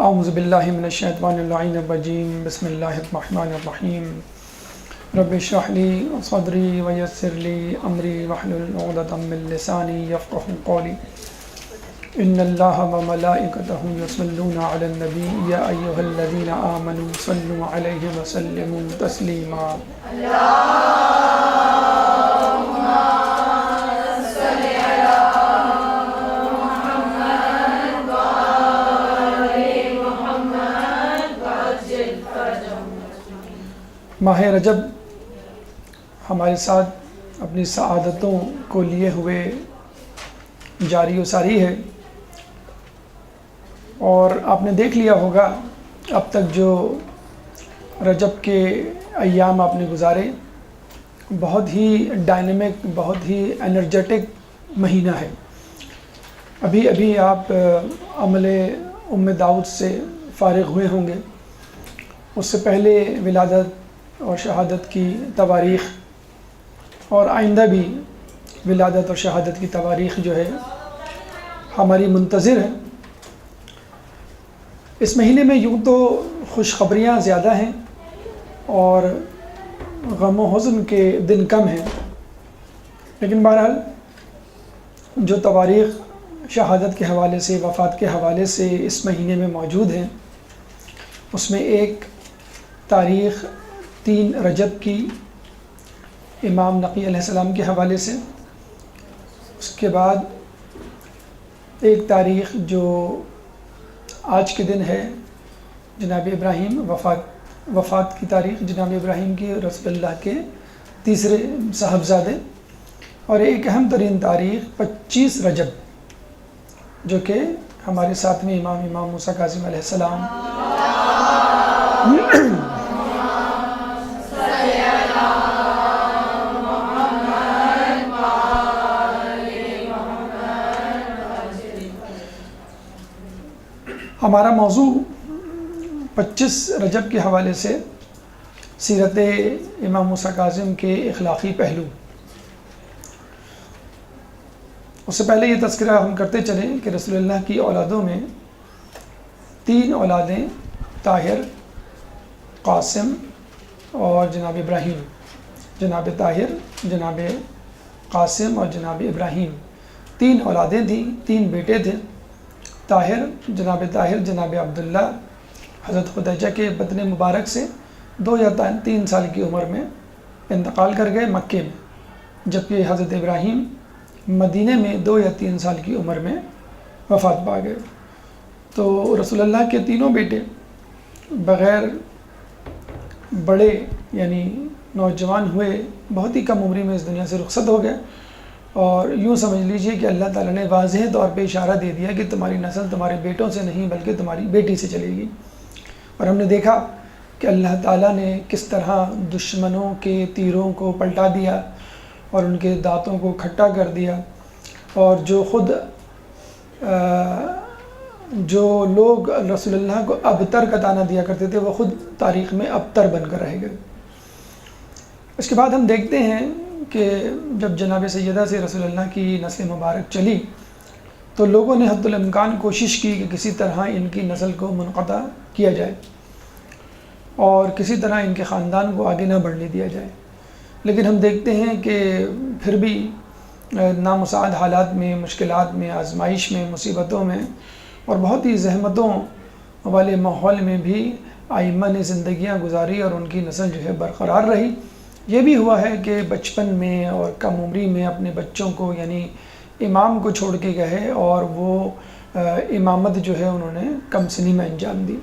اعوذ باللہ من الشیطان اللعین الرجیم بسم اللہ الرحمن الرحیم رب اشرح لی صدری ویسر لی امری واحلل عقدۃ من لسانی یفقهوا قولی ان اللہ وملائکتہ یصلون علی النبی یا ایھا الذین آمنوا صلوا علیہ وسلموا تسلیما ماہ رجب ہمارے ساتھ اپنی سعادتوں کو لیے ہوئے جاری و ساری ہے، اور آپ نے دیکھ لیا ہوگا اب تک جو رجب کے ایام آپ نے گزارے، بہت ہی ڈائنامک، بہت ہی انرجیٹک مہینہ ہے۔ ابھی آپ عمل داؤد سے فارغ ہوئے ہوں گے۔ اس سے پہلے ولادت اور شہادت کی تواریخ، اور آئندہ بھی ولادت اور شہادت کی تواریخ جو ہے ہماری منتظر ہے۔ اس مہینے میں یوں تو خوشخبریاں زیادہ ہیں اور غم و حزن کے دن کم ہیں، لیکن بہرحال جو تواریخ شہادت کے حوالے سے، وفات کے حوالے سے اس مہینے میں موجود ہیں، اس میں ایک تاریخ 3 رجب کی امام نقی علیہ السلام کے حوالے سے، اس کے بعد ایک تاریخ جو آج کے دن ہے جناب ابراہیم، وفات کی تاریخ جناب ابراہیم کی، رسول اللہ کے تیسرے صاحبزادے، اور ایک اہم ترین تاریخ 25 رجب جو کہ ہمارے ساتھ میں امام موسیٰ کاظم علیہ السلام ہمارا موضوع 25 رجب کے حوالے سے سیرت امام موسیٰ کاظم کے اخلاقی پہلو۔ اس سے پہلے یہ تذکرہ ہم کرتے چلیں کہ رسول اللہ کی اولادوں میں 3 اولادیں، طاہر، قاسم اور جناب ابراہیم۔ جناب طاہر، جناب قاسم اور جناب ابراہیم 3 اولادیں تھیں، 3 بیٹے تھے۔ جناب طاہر جناب عبداللہ حضرت خدیجہ کے بطن مبارک سے 2 یا 3 سال کی عمر میں انتقال کر گئے مکے میں، جبکہ حضرت ابراہیم مدینے میں 2 یا 3 سال کی عمر میں وفات پا گئے۔ تو رسول اللہ کے تینوں بیٹے بغیر بڑے یعنی نوجوان ہوئے بہت ہی کم عمری میں اس دنیا سے رخصت ہو گئے، اور یوں سمجھ لیجئے کہ اللہ تعالیٰ نے واضح طور پہ اشارہ دے دیا کہ تمہاری نسل تمہارے بیٹوں سے نہیں بلکہ تمہاری بیٹی سے چلے گی۔ اور ہم نے دیکھا کہ اللہ تعالیٰ نے کس طرح دشمنوں کے تیروں کو پلٹا دیا اور ان کے دانتوں کو کھٹا کر دیا، اور جو لوگ رسول اللہ کو ابتر کا طعنہ دیا کرتے تھے وہ خود تاریخ میں ابتر بن کر رہ گئے۔ اس کے بعد ہم دیکھتے ہیں کہ جب جناب سیدہ سے رسول اللہ کی نسل مبارک چلی تو لوگوں نے حد الامکان کوشش کی کہ کسی طرح ان کی نسل کو منقطع کیا جائے اور کسی طرح ان کے خاندان کو آگے نہ بڑھنے دیا جائے، لیکن ہم دیکھتے ہیں کہ پھر بھی نامساعد حالات میں، مشکلات میں، آزمائش میں، مصیبتوں میں اور بہت ہی زحمتوں والے ماحول میں بھی ائمہ نے زندگیاں گزاری اور ان کی نسل جو ہے برقرار رہی۔ یہ بھی ہوا ہے کہ بچپن میں اور کم عمری میں اپنے بچوں کو یعنی امام کو چھوڑ کے گئے اور وہ امامت جو ہے انہوں نے کم سنی میں انجام دی۔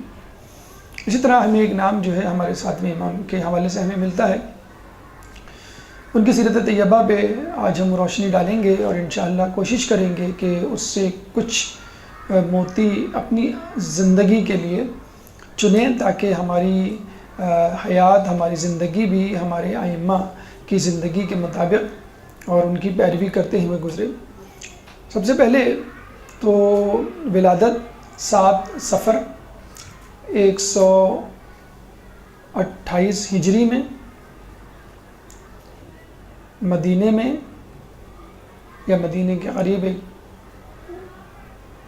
اسی طرح ہمیں ایک نام جو ہے ہمارے ساتھ میں امام کے حوالے سے ہمیں ملتا ہے، ان کی سیرت طیبہ پہ آج ہم روشنی ڈالیں گے اور انشاءاللہ کوشش کریں گے کہ اس سے کچھ موتی اپنی زندگی کے لیے چنیں تاکہ ہماری حیات، ہماری زندگی بھی ہمارے ائمہ کی زندگی کے مطابق اور ان کی پیروی کرتے ہوئے گزرے۔ سب سے پہلے تو ولادت 7 صفر 128 ہجری میں مدینے میں یا مدینے کے قریب ایک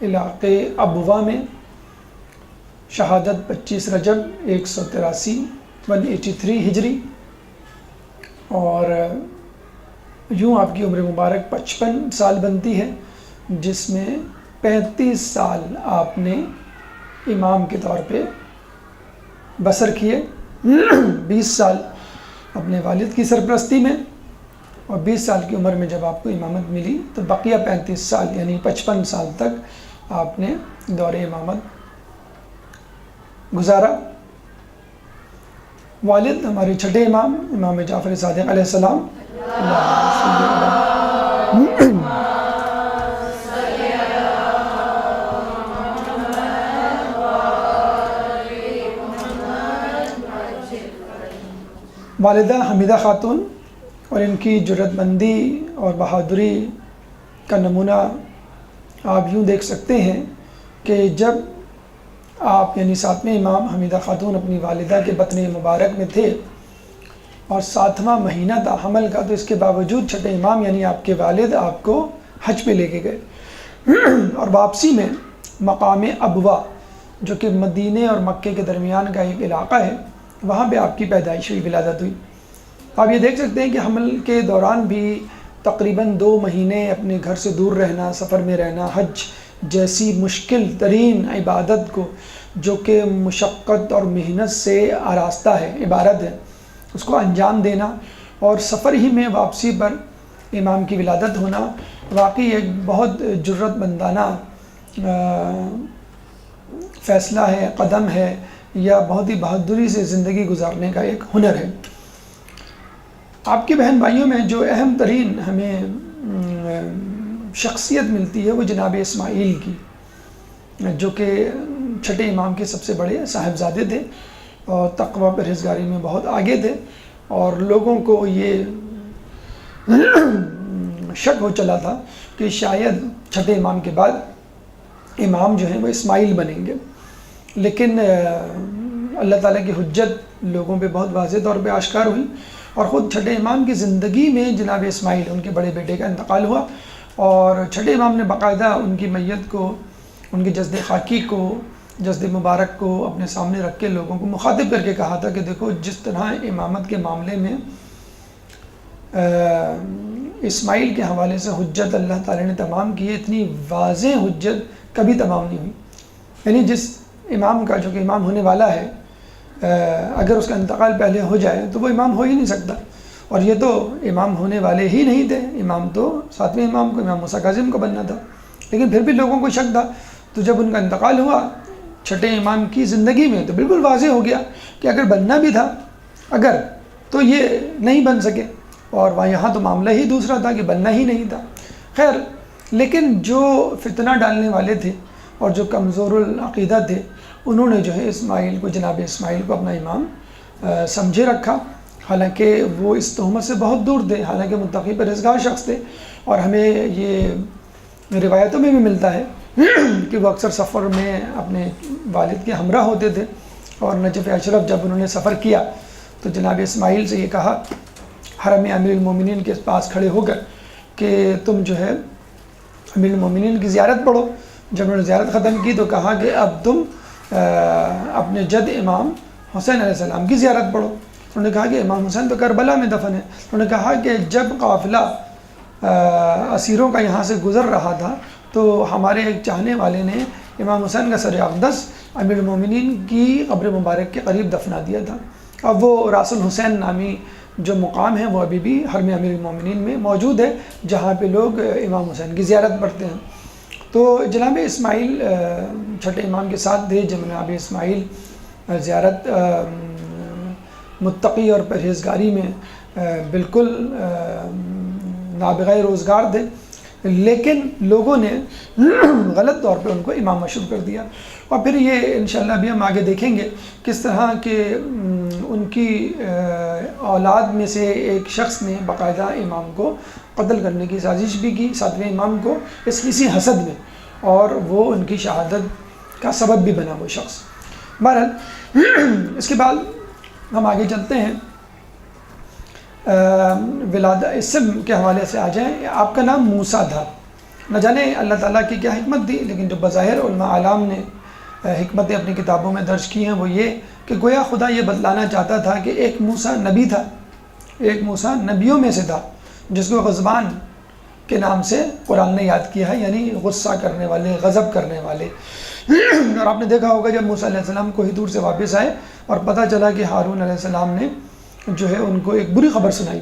علاقے ابوا میں شہادت 25 رجب 183 ہجری، اور یوں آپ کی عمر مبارک 55 سال بنتی ہے، جس میں 35 سال آپ نے امام کے طور پہ بسر کیے، 20 سال اپنے والد کی سرپرستی میں، اور 20 سال کی عمر میں جب آپ کو امامت ملی تو بقیہ 35 سال یعنی 55 سال تک آپ نے دور امامت گزارا۔ والد ہمارے چھٹے امام، امام جعفر صادق علیہ السلام، والدہ حمیدہ خاتون، اور ان کی جرأت مندی اور بہادری کا نمونہ آپ یوں دیکھ سکتے ہیں کہ جب آپ یعنی 7ویں امام حمیدہ خاتون اپنی والدہ کے بطن مبارک میں تھے اور 7واں مہینہ تھا حمل کا، تو اس کے باوجود چھٹے امام یعنی آپ کے والد آپ کو حج پہ لے کے گئے، اور واپسی میں مقام ابوا جو کہ مدینے اور مکے کے درمیان کا ایک علاقہ ہے، وہاں پہ آپ کی پیدائش ہوئی، ولادت ہوئی۔ آپ یہ دیکھ سکتے ہیں کہ حمل کے دوران بھی تقریباً 2 مہینے اپنے گھر سے دور رہنا، سفر میں رہنا، حج جیسی مشکل ترین عبادت کو جو کہ مشقت اور محنت سے آراستہ ہے، عبارت ہے، اس کو انجام دینا، اور سفر ہی میں واپسی پر امام کی ولادت ہونا، واقعی ایک بہت جرأت مندانہ فیصلہ ہے، قدم ہے، یا بہت ہی بہادری سے زندگی گزارنے کا ایک ہنر ہے۔ آپ کے بہن بھائیوں میں جو اہم ترین ہمیں شخصیت ملتی ہے وہ جناب اسماعیل کی، جو کہ چھٹے امام کے سب سے بڑے صاحبزادے تھے اور تقوی پرہیزگاری میں بہت آگے تھے، اور لوگوں کو یہ شک ہو چلا تھا کہ شاید چھٹے امام کے بعد امام جو ہیں وہ اسماعیل بنیں گے، لیکن اللہ تعالیٰ کی حجت لوگوں پہ بہت واضح طور پہ آشکار ہوئی، اور خود چھٹے امام کی زندگی میں جناب اسماعیل ان کے بڑے بیٹے کا انتقال ہوا، اور چھٹے امام نے باقاعدہ ان کی میت کو، ان کے جسد خاکی کو، جسد مبارک کو اپنے سامنے رکھ کے لوگوں کو مخاطب کر کے کہا تھا کہ دیکھو جس طرح امامت کے معاملے میں اسماعیل کے حوالے سے حجت اللہ تعالیٰ نے تمام کی ہے، اتنی واضح حجت کبھی تمام نہیں ہوئی، یعنی جس امام کا جو کہ امام ہونے والا ہے اگر اس کا انتقال پہلے ہو جائے تو وہ امام ہو ہی نہیں سکتا، اور یہ تو امام ہونے والے ہی نہیں تھے، امام تو 7ویں امام کو، امام موسیٰ کاظم کو بننا تھا، لیکن پھر بھی لوگوں کو شک تھا، تو جب ان کا انتقال ہوا چھٹے امام کی زندگی میں تو بالکل واضح ہو گیا کہ اگر بننا بھی تھا اگر تو یہ نہیں بن سکے، اور وہاں یہاں تو معاملہ ہی دوسرا تھا کہ بننا ہی نہیں تھا۔ خیر، لیکن جو فتنہ ڈالنے والے تھے اور جو کمزور العقیدہ تھے، انہوں نے جو ہے اسماعیل کو، جناب اسماعیل کو اپنا امام سمجھے رکھا، حالانکہ وہ اس تہمت سے بہت دور تھے، حالانکہ متقی پرہیزگار شخص تھے، اور ہمیں یہ روایتوں میں بھی ملتا ہے کہ وہ اکثر سفر میں اپنے والد کے ہمراہ ہوتے تھے، اور نجف اشرف جب انہوں نے سفر کیا تو جناب اسماعیل سے یہ کہا حرم امیر المومنین کے پاس کھڑے ہو کر کہ تم جو ہے امیر المومنین کی زیارت پڑھو۔ جب انہوں نے زیارت ختم کی تو کہا کہ اب تم اپنے جد امام حسین علیہ السلام کی زیارت پڑھو۔ انہوں نے کہا کہ امام حسین تو کربلا میں دفن ہے۔ انہوں نے کہا کہ جب قافلہ اسیروں کا یہاں سے گزر رہا تھا تو ہمارے ایک چاہنے والے نے امام حسین کا سر اقدس امیر المومنین کی قبر مبارک کے قریب دفنا دیا تھا۔ اب وہ راس الحسین نامی جو مقام ہے وہ ابھی بھی حرم امیر المومنین میں موجود ہے، جہاں پہ لوگ امام حسین کی زیارت پڑھتے ہیں۔ تو جناب اسماعیل چھٹے امام کے ساتھ تھے، جناب اسماعیل زیارت متقی اور پرہیزگاری میں بالکل نابغہ روزگار تھے، لیکن لوگوں نے غلط طور پہ ان کو امام مشہور کر دیا، اور پھر یہ انشاءاللہ بھی ہم آگے دیکھیں گے کس طرح کہ ان کی اولاد میں سے ایک شخص نے باقاعدہ امام کو قتل کرنے کی سازش بھی کی، 7ویں امام کو، اسی حسد میں، اور وہ ان کی شہادت کا سبب بھی بنا وہ شخص۔ بہرحال اس کے بعد ہم آگے چلتے ہیں، ولادہ اسم کے حوالے سے آ جائیں۔ آپ کا نام موسیٰ تھا، نہ جانے اللہ تعالیٰ کی کیا حکمت تھی، لیکن جو بظاہر علماء اعلام نے حکمتیں اپنی کتابوں میں درج کی ہیں وہ یہ کہ گویا خدا یہ بتلانا چاہتا تھا کہ ایک موسیٰ نبی تھا، ایک موسیٰ نبیوں میں سے تھا جس کو غضبان کے نام سے قرآن نے یاد کیا ہے، یعنی غصہ کرنے والے، غضب کرنے والے۔ اور آپ نے دیکھا ہوگا جب موسیٰ علیہ السلام کوہ طور سے واپس آئے اور پتہ چلا کہ ہارون علیہ السلام نے جو ہے ان کو ایک بری خبر سنائی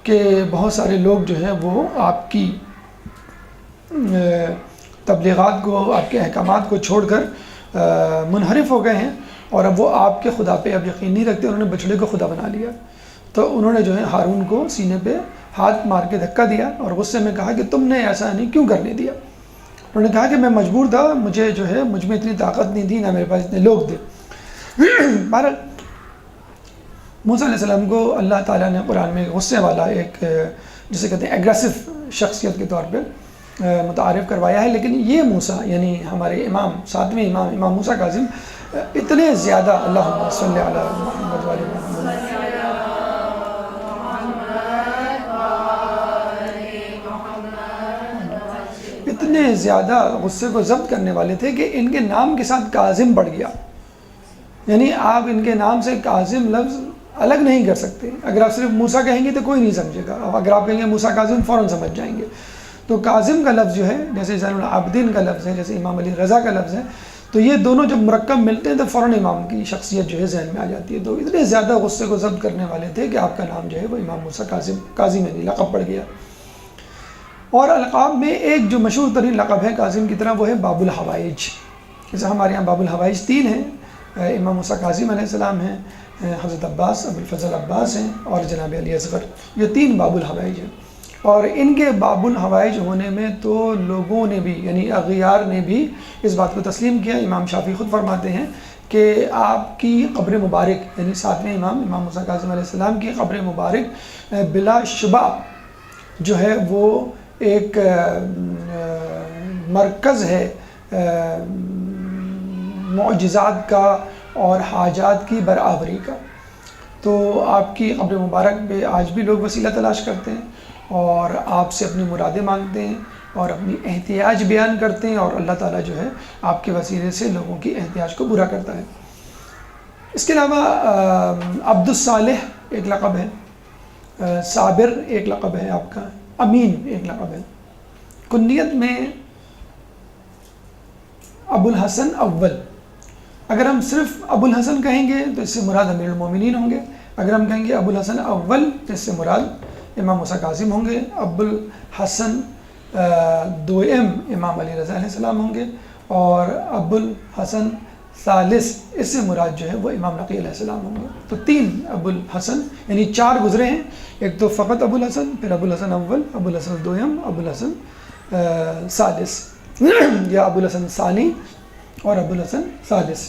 کہ بہت سارے لوگ جو ہیں وہ آپ کی تبلیغات کو، آپ کے احکامات کو چھوڑ کر منحرف ہو گئے ہیں، اور اب وہ آپ کے خدا پہ اب یقین نہیں رکھتے، انہوں نے بچڑے کو خدا بنا لیا۔ تو انہوں نے جو ہے ہارون کو سینے پہ ہاتھ مار کے دھکا دیا اور غصے میں کہا کہ تم نے ایسا نہیں کیوں کرنے دیا؟ انہوں نے کہا کہ میں مجبور تھا، مجھے جو ہے مجھ میں اتنی طاقت نہیں تھی، نہ میرے پاس اتنے لوگ تھے۔ بہرحال موسیٰ علیہ السلام کو اللہ تعالیٰ نے قرآن میں غصے والا ایک جسے کہتے ہیں ایگریسو شخصیت کے طور پہ متعارف کروایا ہے، لیکن یہ موسیٰ یعنی ہمارے امام، ساتویں امام موسیٰ کاظم اتنے زیادہ، اللہم صلی علی محمد وعلی محمد، اتنے زیادہ غصے کو ضبط کرنے والے تھے کہ ان کے نام کے ساتھ کاظم پڑ گیا، یعنی آپ ان کے نام سے کاظم لفظ الگ نہیں کر سکتے۔ اگر آپ صرف موسیٰ کہیں گے تو کوئی نہیں سمجھے گا، اگر آپ کہیں گے موسیٰ کاظم فوراً سمجھ جائیں گے۔ تو کاظم کا لفظ جو ہے جیسے زین العابدین کا لفظ ہے، جیسے امام علی رضا کا لفظ ہے، تو یہ دونوں جب مرکب ملتے ہیں تو فوراً امام کی شخصیت جو ہے ذہن میں آ جاتی ہے۔ تو اتنے زیادہ غصے کو ضبط کرنے والے تھے کہ آپ کا نام جو ہے وہ امام موسیٰ کاظم یعنی لقب پڑ گیا۔ اور القاب میں ایک جو مشہور ترین لقب ہے کاظم کی طرح وہ ہے باب الحوائج۔ جیسے ہمارے یہاں باب الحوائج 3 ہیں، امام موسیٰ کاظم علیہ السلام ہیں، حضرت عباس ابو الفضل عباس ہیں، اور جناب علی اصغر، یہ 3 باب الحوائج ہیں۔ اور ان کے باب الحوائج ہونے میں تو لوگوں نے بھی یعنی اغیار نے بھی اس بات کو تسلیم کیا۔ امام شافعی خود فرماتے ہیں کہ آپ کی قبر مبارک یعنی ساتویں امام موسیٰ کاظم علیہ السلام کی قبر مبارک بلا شبہ جو ہے وہ ایک مرکز ہے معجزات کا اور حاجات کی برآوری کا۔ تو آپ کی قبر مبارک پہ آج بھی لوگ وسیلہ تلاش کرتے ہیں اور آپ سے اپنی مرادیں مانگتے ہیں اور اپنی احتیاج بیان کرتے ہیں، اور اللہ تعالیٰ جو ہے آپ کے وسیلے سے لوگوں کی احتیاج کو پورا کرتا ہے۔ اس کے علاوہ عبد الصالح ایک لقب ہے، صابر ایک لقب ہے آپ کا، امین ایک لقب ہے۔ کنیت میں ابو الحسن اول، اگر ہم صرف ابو الحسن کہیں گے تو اس سے مراد امیر المومنین ہوں گے، اگر ہم کہیں گے ابو الحسن اول تو اس سے مراد امام موسیٰ کاظم ہوں گے، ابو الحسن دوئم امام علی رضا علیہ السلام ہوں گے، اور ابو الحسن ثالث اس سے مراد جو ہے وہ امام نقی علیہ السلام ہوں گے۔ تو 3 ابو الحسن یعنی 4 گزرے ہیں، ایک تو فقط ابو الحسن، پھر ابو الحسن اول، ابو الحسن دوئم، ابو الحسن ثالث یا ابو الحسن ثانی اور ابو الحسن ثالث۔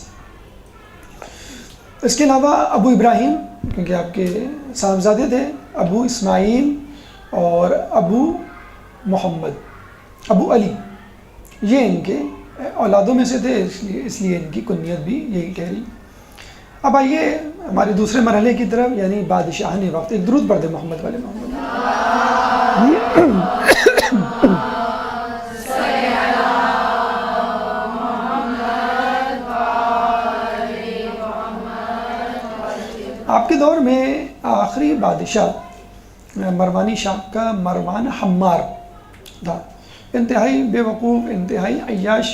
اس کے علاوہ ابو ابراہیم کیونکہ آپ کے صاحبزادے تھے، ابو اسماعیل اور ابو محمد، ابو علی، یہ ان کے اولادوں میں سے تھے، اس لیے ان کی کنیت بھی یہی کہہ رہی۔ اب آئیے ہمارے دوسرے مرحلے کی طرف، یعنی بادشاہان وقت۔ ایک درود پڑھ دے محمد والے محمد۔ آپ کے دور میں آخری بادشاہ مروانی شاہ کا مروان حمار تھا، انتہائی بے وقوف، انتہائی عیاش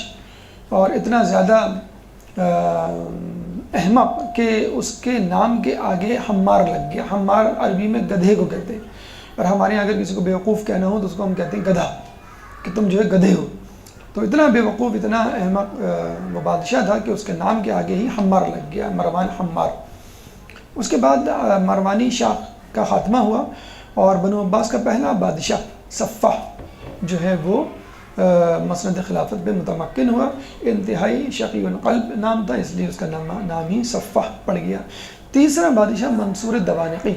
اور اتنا زیادہ احمق کہ اس کے نام کے آگے حمار لگ گیا۔ حمار عربی میں گدھے کو کہتے ہیں، اور ہمارے یہاں اگر کسی کو بیوقوف کہنا ہو تو اس کو ہم کہتے ہیں گدھا، کہ تم جو ہے گدھے ہو۔ تو اتنا بے وقوف، اتنا احمق وہ بادشاہ تھا کہ اس کے نام کے آگے ہی حمار لگ گیا، مروان حمار۔ اس کے بعد مروانی شاہ کا خاتمہ ہوا اور بنو عباس کا پہلا بادشاہ صفح جو ہے وہ مسند خلافت پہ متمکن ہوا۔ انتہائی شقی القلب نام تھا، اس لیے اس کا نام ہی صفح پڑ گیا۔ تیسرا بادشاہ منصور الدوانقی،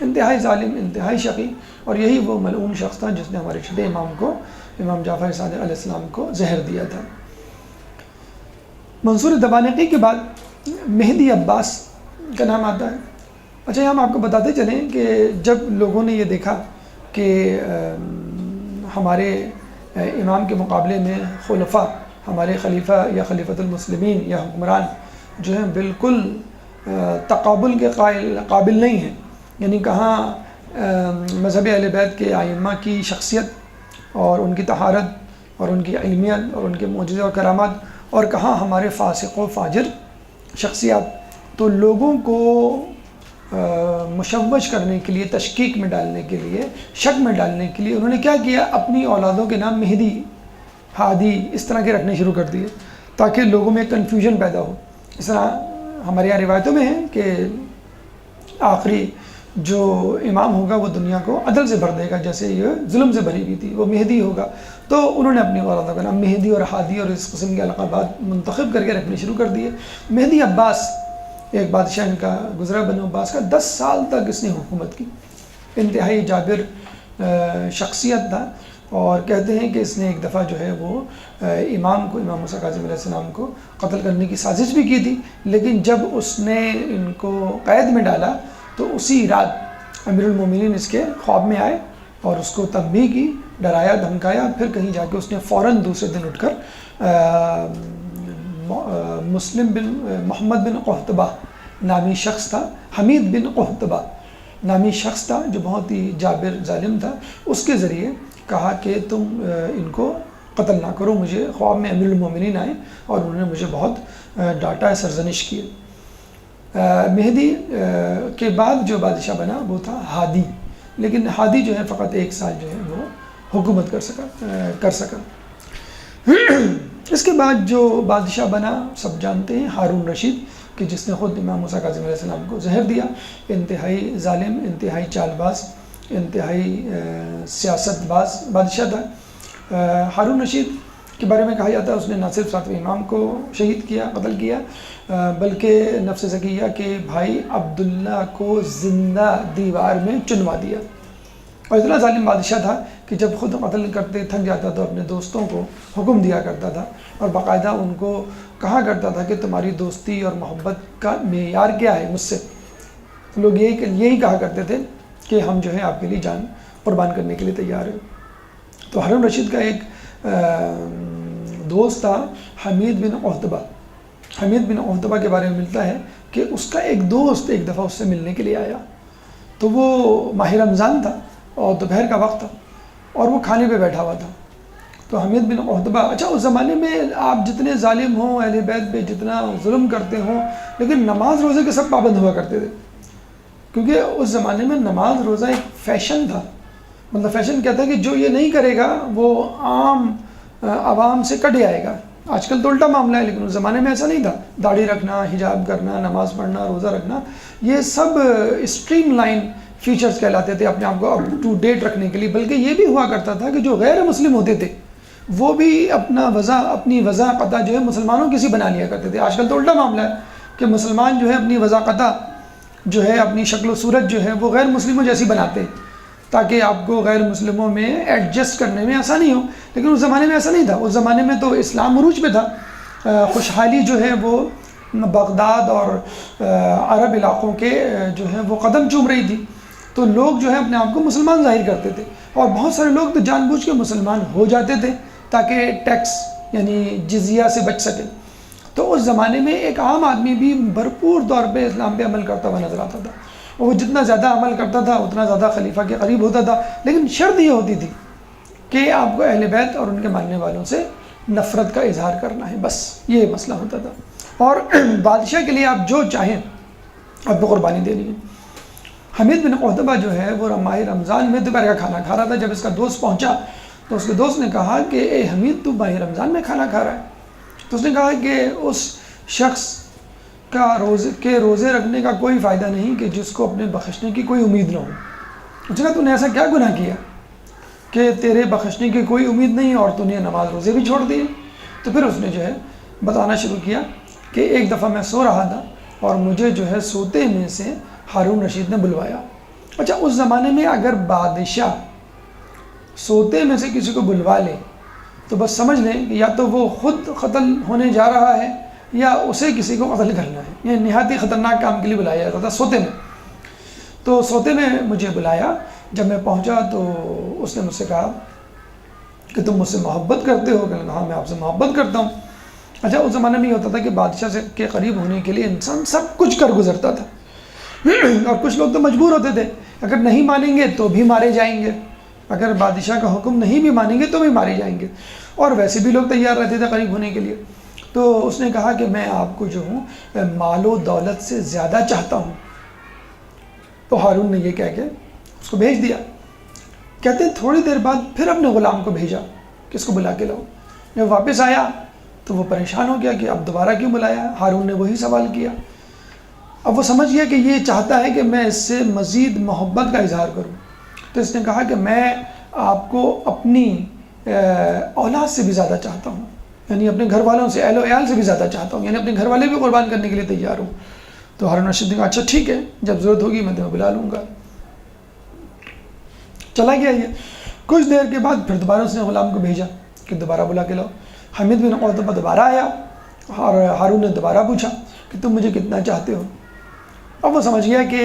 انتہائی ظالم، انتہائی شقی، اور یہی وہ ملعون شخص تھا جس نے ہمارے چھٹے امام کو، امام جعفر صادق علیہ السلام کو زہر دیا تھا۔ منصور الدوانقی کے بعد مہدی عباس کا نام آتا ہے۔ اچھا، ہم آپ کو بتاتے چلیں کہ جب لوگوں نے یہ دیکھا کہ ہمارے امام کے مقابلے میں خلفاء ہمارے خلیفہ یا خلیفۃ المسلمین یا حکمران جو ہیں بالکل تقابل کے قابل نہیں ہیں. یعنی کہاں مذہب اہل بیت کے ائمہ کی شخصیت اور ان کی طہارت اور ان کی علمیت اور ان کے معجزے اور کرامات، اور کہاں ہمارے فاسق و فاجر شخصیات. تو لوگوں کو مشوش کرنے کے لیے، تشکیک میں ڈالنے کے لیے، شک میں ڈالنے کے لیے انہوں نے کیا کیا، اپنی اولادوں کے نام مہدی، ہادی اس طرح کے رکھنے شروع کر دیے تاکہ لوگوں میں کنفیوژن پیدا ہو. اس طرح ہمارے یہاں روایتوں میں ہے کہ آخری جو امام ہوگا وہ دنیا کو عدل سے بھر دے گا، جیسے یہ ظلم سے بھری ہوئی تھی، وہ مہدی ہوگا. تو انہوں نے اپنی اولادوں کا نام مہدی اور ہادی اور اس قسم کے القابات منتخب کر کے رکھنے شروع کر دیے. مہدی عباس ایک بادشاہ ان کا گزرا، بنو عباس کا، 10 سال تک اس نے حکومت کی. انتہائی جابر شخصیت تھا، اور کہتے ہیں کہ اس نے ایک دفعہ جو ہے وہ امام موسیٰ کاظم علیہ السلام کو قتل کرنے کی سازش بھی کی تھی. لیکن جب اس نے ان کو قید میں ڈالا تو اسی رات امیر المومنین اس کے خواب میں آئے اور اس کو تنبیہ کی، ڈرایا دھمکایا. پھر کہیں جا کے اس نے فوراً دوسرے دن اٹھ کر مسلم بن محمد بن قحطبہ نامی شخص تھا، حمید بن قحطبہ نامی شخص تھا جو بہت ہی جابر ظالم تھا، اس کے ذریعے کہا کہ تم ان کو قتل نہ کرو. مجھے خواب میں امیر المومنین آئے اور انہوں نے مجھے بہت ڈانٹا، سرزنش کی. مہدی کے بعد جو بادشاہ بنا وہ تھا ہادی، لیکن ہادی جو ہے فقط 1 سال جو ہے وہ حکومت کر سکا. اس کے بعد جو بادشاہ بنا سب جانتے ہیں، ہارون رشید، کہ جس نے خود امام موسیٰ کاظم علیہ السلام کو زہر دیا. انتہائی ظالم، انتہائی چال باز، انتہائی سیاست باز بادشاہ تھا. ہارون رشید کے بارے میں کہا جاتا ہے اس نے نہ صرف 7ویں امام کو شہید کیا، قتل کیا، بلکہ نفس زکیہ کے بھائی عبداللہ کو زندہ دیوار میں چنوا دیا. اور اتنا ظالم بادشاہ تھا کہ جب خود قتل کرتے تھک جاتا تو اپنے دوستوں کو حکم دیا کرتا تھا اور باقاعدہ ان کو کہا کرتا تھا کہ تمہاری دوستی اور محبت کا معیار کیا ہے مجھ سے. لوگ یہی کہا کرتے تھے کہ ہم جو ہے آپ کے لیے جان قربان کرنے کے لیے تیار ہیں. تو ہارون رشید کا ایک دوست تھا حمید بن قحطبہ. حمید بن قحطبہ کے بارے میں ملتا ہے کہ اس کا ایک دوست ایک دفعہ اس سے ملنے کے لیے آیا. تو وہ ماہ رمضان تھا اور دوپہر کا وقت تھا اور وہ کھانے پہ بیٹھا ہوا تھا. تو حمید بن قحطبہ، اچھا اس زمانے میں آپ جتنے ظالم ہوں، اہل بیت پہ جتنا ظلم کرتے ہوں، لیکن نماز روزے کے سب پابند ہوا کرتے تھے، کیونکہ اس زمانے میں نماز روزہ ایک فیشن تھا. مطلب فیشن کہتا ہے کہ جو یہ نہیں کرے گا وہ عام عوام سے کٹ جائے گا. آج کل تو الٹا معاملہ ہے، لیکن اس زمانے میں ایسا نہیں تھا. داڑھی رکھنا، حجاب کرنا، نماز پڑھنا، روزہ رکھنا، یہ سب اسٹریم لائن فیچرز کہلاتے تھے اپنے آپ کو اپ ٹو ڈیٹ رکھنے کے لیے. بلکہ یہ بھی ہوا کرتا تھا کہ جو غیر مسلم ہوتے تھے وہ بھی اپنی وضاقتہ جو ہے مسلمانوں کی سی بنا لیا کرتے تھے. آج کل تو الٹا معاملہ ہے کہ مسلمان جو ہے اپنی وضاقتہ جو ہے، اپنی شکل و صورت جو ہے وہ غیر مسلموں جیسی بناتے ہیں تاکہ آپ کو غیر مسلموں میں ایڈجسٹ کرنے میں آسانی ہو. لیکن اس زمانے میں ایسا نہیں تھا. اس زمانے میں تو اسلام عروج پہ تھا. خوشحالی جو ہے وہ بغداد اور عرب علاقوں کے جو ہے وہ قدم چوم رہی تھی. تو لوگ جو ہے اپنے آپ کو مسلمان ظاہر کرتے تھے اور بہت سارے لوگ تو جان بوجھ کے مسلمان ہو جاتے تھے تاکہ ٹیکس یعنی جزیہ سے بچ سکے. تو اس زمانے میں ایک عام آدمی بھی بھرپور طور پہ اسلام پہ عمل کرتا ہوا نظر آتا تھا. وہ جتنا زیادہ عمل کرتا تھا اتنا زیادہ خلیفہ کے قریب ہوتا تھا. لیکن شرط یہ ہوتی تھی کہ آپ کو اہل بیت اور ان کے ماننے والوں سے نفرت کا اظہار کرنا ہے، بس یہ مسئلہ ہوتا تھا. اور بادشاہ کے لیے آپ جو چاہیں آپ کو قربانی دینی ہے. حمید بن قحطبہ جو ہے وہ ماہ رمضان میں دوپہر کا کھانا کھا رہا تھا. جب اس کا دوست پہنچا تو اس کے دوست نے کہا کہ اے حمید، تو ماہ رمضان میں کھانا کھا رہا ہے؟ تو اس نے کہا کہ اس شخص کا روزے رکھنے کا کوئی فائدہ نہیں کہ جس کو اپنے بخشنے کی کوئی امید نہ ہو. اس نے کہا تو نے ایسا کیا گناہ کیا کہ تیرے بخشنے کی کوئی امید نہیں اور تو نے نماز روزے بھی چھوڑ دیے؟ تو پھر اس نے جو ہے بتانا شروع کیا کہ ایک دفعہ میں سو رہا تھا اور مجھے جو ہے سوتے میں سے ہارون رشید نے بلوایا. اچھا اس زمانے میں اگر بادشاہ سوتے میں سے کسی کو بلوا لے تو بس سمجھ لیں کہ یا تو وہ خود قتل ہونے جا رہا ہے یا اسے کسی کو قتل کرنا ہے. یہ نہایت خطرناک کام کے لیے بلایا جاتا تھا سوتے میں. تو سوتے میں مجھے بلایا. جب میں پہنچا تو اس نے مجھ سے کہا کہ تم مجھ سے محبت کرتے ہو؟ کہ ہاں میں آپ سے محبت کرتا ہوں۔ اچھا اس زمانے میں یہ ہوتا تھا کہ بادشاہ سے کے قریب ہونے کے لیے انسان سب کچھ کر گزرتا تھا، اور کچھ لوگ تو مجبور ہوتے تھے، اگر نہیں مانیں گے تو بھی مارے جائیں گے، اگر بادشاہ کا حکم نہیں بھی مانیں گے تو بھی مارے جائیں گے، اور ویسے بھی لوگ تیار رہتے تھے قریب ہونے کے لیے۔ تو اس نے کہا کہ میں آپ کو جو ہوں مال و دولت سے زیادہ چاہتا ہوں۔ تو ہارون نے یہ کہہ کے اس کو بھیج دیا۔ کہتے ہیں تھوڑی دیر بعد پھر اپنے غلام کو بھیجا کہ اس کو بلا کے لاؤ۔ جب واپس آیا تو وہ پریشان ہو گیا کہ اب دوبارہ کیوں بلایا؟ ہارون نے وہی سوال کیا۔ اب وہ سمجھ گیا کہ یہ چاہتا ہے کہ میں اس سے مزید محبت کا اظہار کروں، تو اس نے کہا کہ میں آپ کو اپنی اولاد سے بھی زیادہ چاہتا ہوں، یعنی اپنے گھر والوں سے، اہل و عیال سے بھی زیادہ چاہتا ہوں، یعنی اپنے گھر والے بھی قربان کرنے کے لیے تیار ہوں۔ تو ہارون رشید نے کہا اچھا ٹھیک ہے، جب ضرورت ہوگی میں تمہیں بلا لوں گا۔ چلا گیا یہ۔ کچھ دیر کے بعد پھر دوبارہ اس نے غلام کو بھیجا کہ دوبارہ بلا کے لاؤ۔ حمید بن عتبہ دوبارہ آیا اور ہارون نے دوبارہ پوچھا کہ تم مجھے کتنا چاہتے ہو؟ اب وہ سمجھ گیا کہ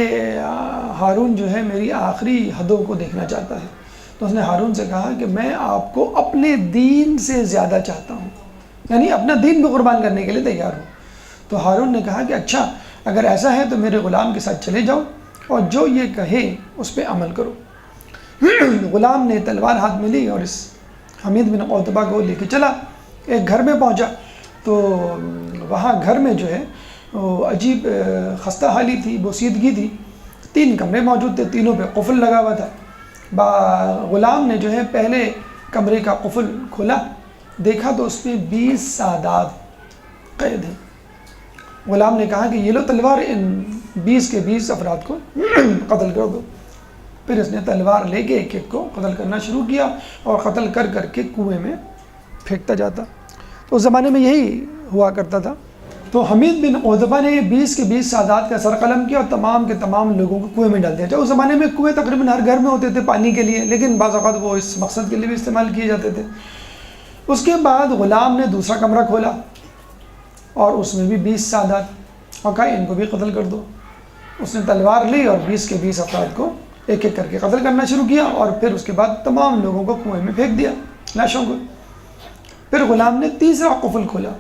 ہارون جو ہے میری آخری حدوں کو دیکھنا چاہتا ہے، تو اس نے ہارون سے کہا کہ میں آپ کو اپنے دین سے زیادہ چاہتا ہوں، یعنی اپنا دین بھی قربان کرنے کے لیے تیار ہوں۔ تو ہارون نے کہا کہ اچھا اگر ایسا ہے تو میرے غلام کے ساتھ چلے جاؤ اور جو یہ کہے اس پہ عمل کرو۔ غلام نے تلوار ہاتھ میں لی اور اس حمید بن عتبہ کو لے کے چلا۔ ایک گھر میں پہنچا تو وہاں گھر میں جو ہے وہ عجیب خستہ حالی تھی، بوسیدگی تھی۔ 3 کمرے موجود تھے، تینوں پہ قفل لگا ہوا تھا۔ غلام نے جو ہے پہلے کمرے کا قفل کھولا، دیکھا تو اس میں 20 سادات قید ہیں۔ غلام نے کہا کہ یہ لو تلوار، ان 20 کے 20 افراد کو قتل کر دو۔ پھر اس نے تلوار لے کے ایک ایک کو قتل کرنا شروع کیا اور قتل کر کر کے کنویں میں پھینکتا جاتا۔ تو اس زمانے میں یہی ہوا کرتا تھا۔ تو حمید بن عتبہ نے 20 کے 20 سادات کا سر قلم کیا اور تمام کے تمام لوگوں کو کنویں میں ڈال دیا۔ اس زمانے میں کنویں تقریباً ہر گھر میں ہوتے تھے پانی کے لیے، لیکن بعض اوقات وہ اس مقصد کے لیے بھی استعمال کیے جاتے تھے۔ اس کے بعد غلام نے دوسرا کمرہ کھولا اور اس میں بھی 20 سادات، اور کہا ان کو بھی قتل کر دو۔ اس نے تلوار لی اور 20 کے 20 افراد کو ایک ایک کر کے قتل کرنا شروع کیا، اور پھر اس کے بعد تمام لوگوں کو کنویں میں پھینک دیا، لاشوں کو۔ پھر غلام نے تیسرا قفل کھولا،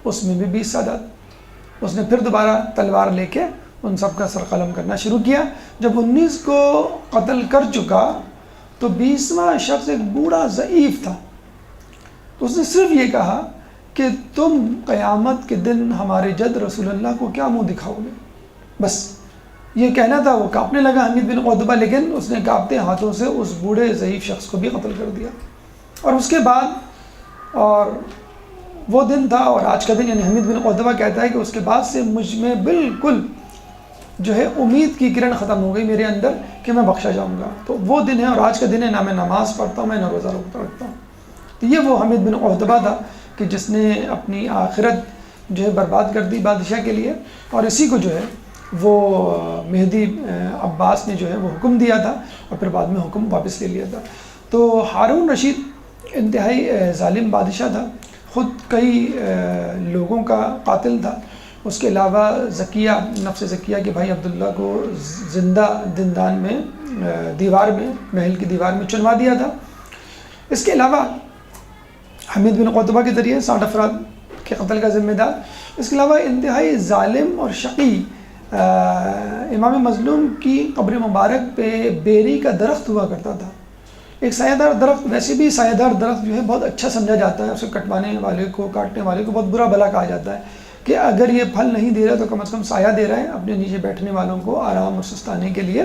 اس میں بھی 20 سادات۔ اس نے پھر دوبارہ تلوار لے کے ان سب کا سر قلم کرنا شروع کیا۔ جب 19 کو قتل کر چکا تو 20واں شخص ایک بوڑھا ضعیف تھا۔ اس نے صرف یہ کہا کہ تم قیامت کے دن ہمارے جد رسول اللہ کو کیا منہ دکھاؤ گے؟ بس یہ کہنا تھا۔ وہ کانپنے لگا حمید بن عتبہ، لیکن اس نے کانپتے ہاتھوں سے اس بوڑھے ضعیف شخص کو بھی قتل کر دیا۔ اور اس کے بعد، اور وہ دن تھا اور آج کا دن، یعنی حمید بن عتبہ کہتا ہے کہ اس کے بعد سے مجھ میں بالکل جو ہے امید کی کرن ختم ہو گئی میرے اندر کہ میں بخشا جاؤں گا۔ تو وہ دن ہے اور آج کا دن ہے، نہ میں نماز پڑھتا ہوں، میں نہ روزہ رکھتا ہوں۔ تو یہ وہ حمید بن عتبہ تھا کہ جس نے اپنی آخرت جو ہے برباد کر دی بادشاہ کے لیے، اور اسی کو جو ہے وہ مہدی عباس نے جو ہے وہ حکم دیا تھا اور پھر بعد میں حکم واپس لے لیا تھا۔ تو ہارون رشید انتہائی ظالم بادشاہ تھا، خود کئی لوگوں کا قاتل تھا۔ اس کے علاوہ زکیہ، نفس زکیہ کے بھائی عبداللہ کو زندہ زندان میں، دیوار میں، محل کی دیوار میں چنوا دیا تھا۔ اس کے علاوہ حمید بن عتبہ کے ذریعے 60 افراد کے قتل کا ذمہ دار۔ اس کے علاوہ انتہائی ظالم اور شقی امام مظلوم کی قبر مبارک پہ بیری کا درخت ہوا کرتا تھا، ایک سایہ دار درخت۔ ویسے بھی سایہ دار درخت جو ہے بہت اچھا سمجھا جاتا ہے، اسے کٹوانے والے کو، کاٹنے والے کو بہت برا بھلا کہا جاتا ہے کہ اگر یہ پھل نہیں دے رہا تو کم از کم سایہ دے رہا ہے، اپنے نیچے بیٹھنے والوں کو آرام اور سستانے کے لیے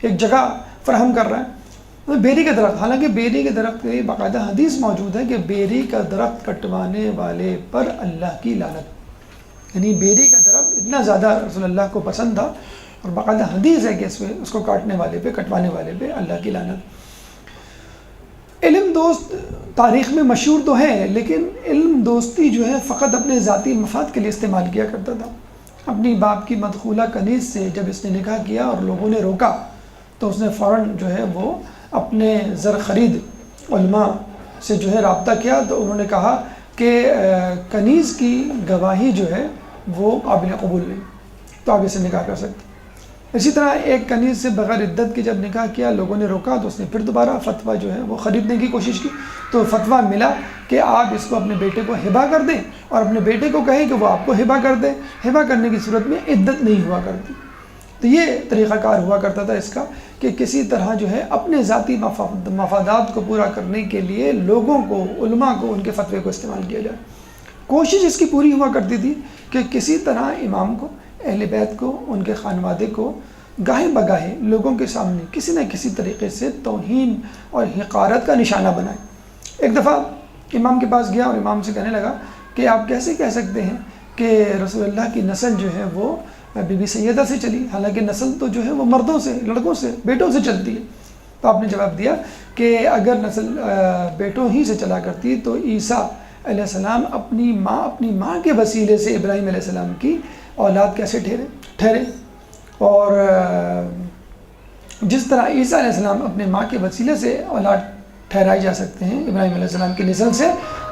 ایک جگہ فراہم کر رہا ہے۔ بیری کا درخت، حالانکہ بیری کے درخت کی باقاعدہ حدیث موجود ہے کہ بیری کا درخت کٹوانے والے پر اللہ کی لعنت، یعنی بیری کا درخت اتنا زیادہ رسول اللہ کو پسند تھا، اور باقاعدہ حدیث ہے کہ اس کو کاٹنے والے پہ، کٹوانے والے پہ اللہ کی لعنت۔ علم دوست تاریخ میں مشہور تو ہے، لیکن علم دوستی جو ہے فقط اپنے ذاتی مفاد کے لیے استعمال کیا کرتا تھا۔ اپنی باپ کی مدخولہ کنیز سے جب اس نے نکاح کیا اور لوگوں نے روکا تو اس نے فوراً جو ہے وہ اپنے زر خرید علماء سے جو ہے رابطہ کیا، تو انہوں نے کہا کہ کنیز کی گواہی جو ہے وہ قابل قبول نہیں، تو آپ اسے نکاح کر سکتے۔ اسی طرح ایک کنیز سے بغیر عدت کے جب نکاح کیا، لوگوں نے روکا تو اس نے پھر دوبارہ فتویٰ جو ہے وہ خریدنے کی کوشش کی، تو فتویٰ ملا کہ آپ اس کو اپنے بیٹے کو ہبہ کر دیں اور اپنے بیٹے کو کہیں کہ وہ آپ کو ہبہ کر دیں، ہبہ کرنے کی صورت میں عدت نہیں ہوا کرتی۔ تو یہ طریقہ کار ہوا کرتا تھا اس کا کہ کسی طرح جو ہے اپنے ذاتی مفادات کو پورا کرنے کے لیے لوگوں کو، علماء کو، ان کے فتوے کو استعمال کیا جائے۔ کوشش اس کی پوری ہوا کرتی تھی کہ کسی طرح امام کو، اہل بیت کو، ان کے خانوادے کو گاہے بگاہے لوگوں کے سامنے کسی نہ کسی طریقے سے توہین اور حقارت کا نشانہ بنائے۔ ایک دفعہ امام کے پاس گیا اور امام سے کہنے لگا کہ آپ کیسے کہہ سکتے ہیں کہ رسول اللہ کی نسل جو ہے وہ بی بی سیدہ سے چلی، حالانکہ نسل تو جو ہے وہ مردوں سے، لڑکوں سے، بیٹوں سے چلتی ہے۔ تو آپ نے جواب دیا کہ اگر نسل بیٹوں ہی سے چلا کرتی تو عیسیٰ علیہ السلام اپنی ماں کے وسیلے سے ابراہیم علیہ السلام کی اولاد کیسے ٹھہرے، اور جس طرح عیسیٰ علیہ السلام اپنے ماں کے وسیلے سے اولاد ٹھہرائے جا سکتے ہیں ابراہیم علیہ السلام کی نسل سے،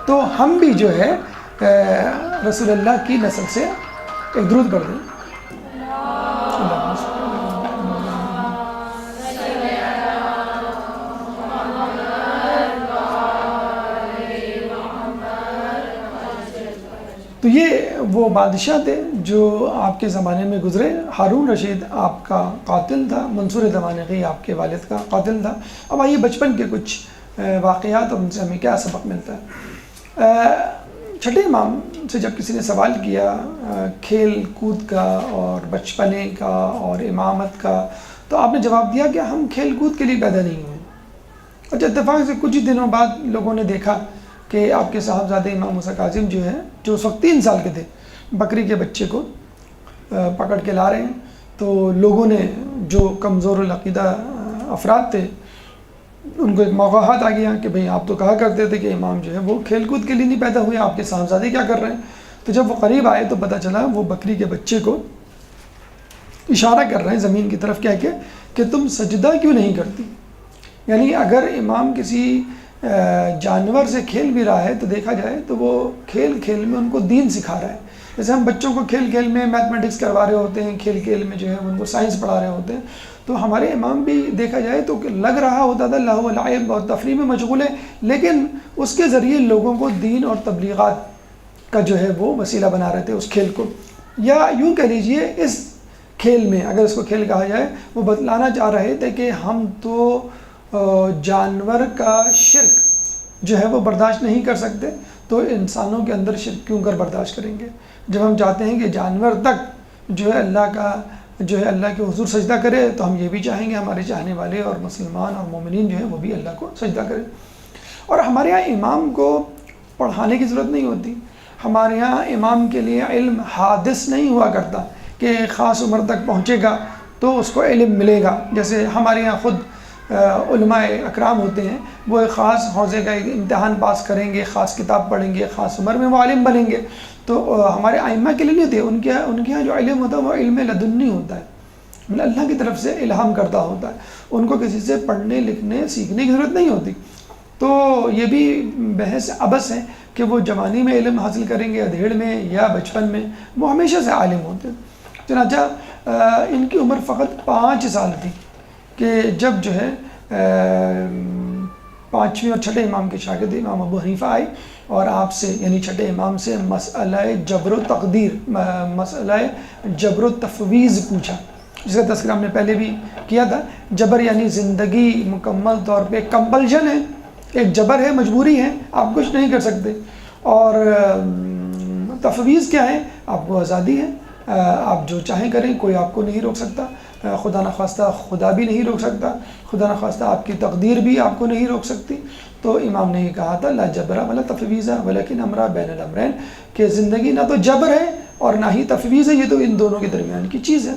تو ہم بھی جو ہے رسول اللہ کی نسل سے ایک درود پڑھ دیں۔ تو یہ وہ بادشاہ تھے جو آپ کے زمانے میں گزرے۔ ہارون رشید آپ کا قاتل تھا، منصور دمانغی آپ کے والد کا قاتل تھا۔ اب آئیے بچپن کے کچھ واقعات اور ان سے ہمیں کیا سبق ملتا ہے۔ چھٹے امام سے جب کسی نے سوال کیا کھیل کود کا اور بچپنے کا اور امامت کا، تو آپ نے جواب دیا کہ ہم کھیل کود کے لیے پیدا نہیں ہوئے۔ اور اتفاق سے کچھ ہی دنوں بعد لوگوں نے دیکھا کہ آپ کے صاحبزادے امام موسیٰ کاظم جو ہیں، جو اس وقت 3 سال کے تھے، بکری کے بچے کو پکڑ کے لا رہے ہیں۔ تو لوگوں نے، جو کمزور العقیدہ افراد تھے، ان کو ایک موقع ہاتھ آ گیا کہ بھئی آپ تو کہا کرتے تھے کہ امام جو ہے وہ کھیل کود کے لیے نہیں پیدا ہوئے، آپ کے صاحبزادے کیا کر رہے ہیں؟ تو جب وہ قریب آئے تو پتہ چلا وہ بکری کے بچے کو اشارہ کر رہے ہیں زمین کی طرف کہہ کے کہ تم سجدہ کیوں نہیں کرتی؟ یعنی اگر امام کسی جانور سے کھیل بھی رہا ہے تو دیکھا جائے تو وہ کھیل میں ان کو دین سکھا رہا ہے۔ جیسے ہم بچوں کو کھیل میں میتھمیٹکس کروا رہے ہوتے ہیں، کھیل میں جو ہے ان کو سائنس پڑھا رہے ہوتے ہیں، تو ہمارے امام بھی دیکھا جائے تو لگ رہا ہوتا تھا لہو و لعب اور تفریح میں مشغول ہے، لیکن اس کے ذریعے لوگوں کو دین اور تبلیغات کا جو ہے وہ وسیلہ بنا رہے تھے اس کھیل کو۔ یا یوں کہہ لیجئے اس کھیل میں، اگر اس کو کھیل کہا جائے، وہ بتلانا چاہ رہے تھے کہ ہم تو جانور کا شرک جو ہے وہ برداشت نہیں کر سکتے، تو انسانوں کے اندر شرک کیوں کر برداشت کریں گے؟ جب ہم چاہتے ہیں کہ جانور تک جو ہے اللہ کے حضور سجدہ کرے، تو ہم یہ بھی چاہیں گے ہمارے چاہنے والے اور مسلمان اور مومنین جو ہیں وہ بھی اللہ کو سجدہ کریں۔ اور ہمارے یہاں امام کو پڑھانے کی ضرورت نہیں ہوتی، ہمارے یہاں امام کے لیے علم حادث نہیں ہوا کرتا کہ خاص عمر تک پہنچے گا تو اس کو علم ملے گا۔ جیسے ہمارے یہاں خود علماء اکرام ہوتے ہیں، وہ ایک خاص حوزے کا ایک امتحان پاس کریں گے، خاص کتاب پڑھیں گے، خاص عمر میں وہ عالم بنیں گے۔ تو ہمارے ائمہ کے لیے نہیں ہوتے، ان کے یہاں جو علم ہوتا ہے وہ علم لدنی ہوتا ہے، مطلب اللہ کی طرف سے الہام کردہ ہوتا ہے، ان کو کسی سے پڑھنے لکھنے سیکھنے کی ضرورت نہیں ہوتی۔ تو یہ بھی بحث عبث ہے کہ وہ جوانی میں علم حاصل کریں گے، ادھیڑ میں یا بچپن میں، وہ ہمیشہ سے عالم ہوتے ہیں۔ چنانچہ ان کی عمر فقط 5 سال تھی کہ جب جو ہے 5ویں اور چھٹے امام کے شاگرد امام ابو حنیفہ آئے اور آپ سے، یعنی چھٹے امام سے مسئلہ جبر و تقدیر، مسئلہ جبر و تفویض پوچھا، جس کا تذکرہ ہم نے پہلے بھی کیا تھا۔ جبر یعنی زندگی مکمل طور پہ کمپلشن ہے، ایک جبر ہے، مجبوری ہے، آپ کچھ نہیں کر سکتے، اور تفویض کیا ہے؟ آپ کو آزادی ہے، آپ جو چاہیں کریں، کوئی آپ کو نہیں روک سکتا، خدا نخواستہ خدا بھی نہیں روک سکتا، خدا نخواستہ آپ کی تقدیر بھی آپ کو نہیں روک سکتی۔ تو امام نے یہ کہا تھا لا جبرا ولا تفویض ولکن امرا بین الامرین، کہ زندگی نہ تو جبر ہے اور نہ ہی تفویض ہے، یہ تو ان دونوں کے درمیان کی چیز ہے۔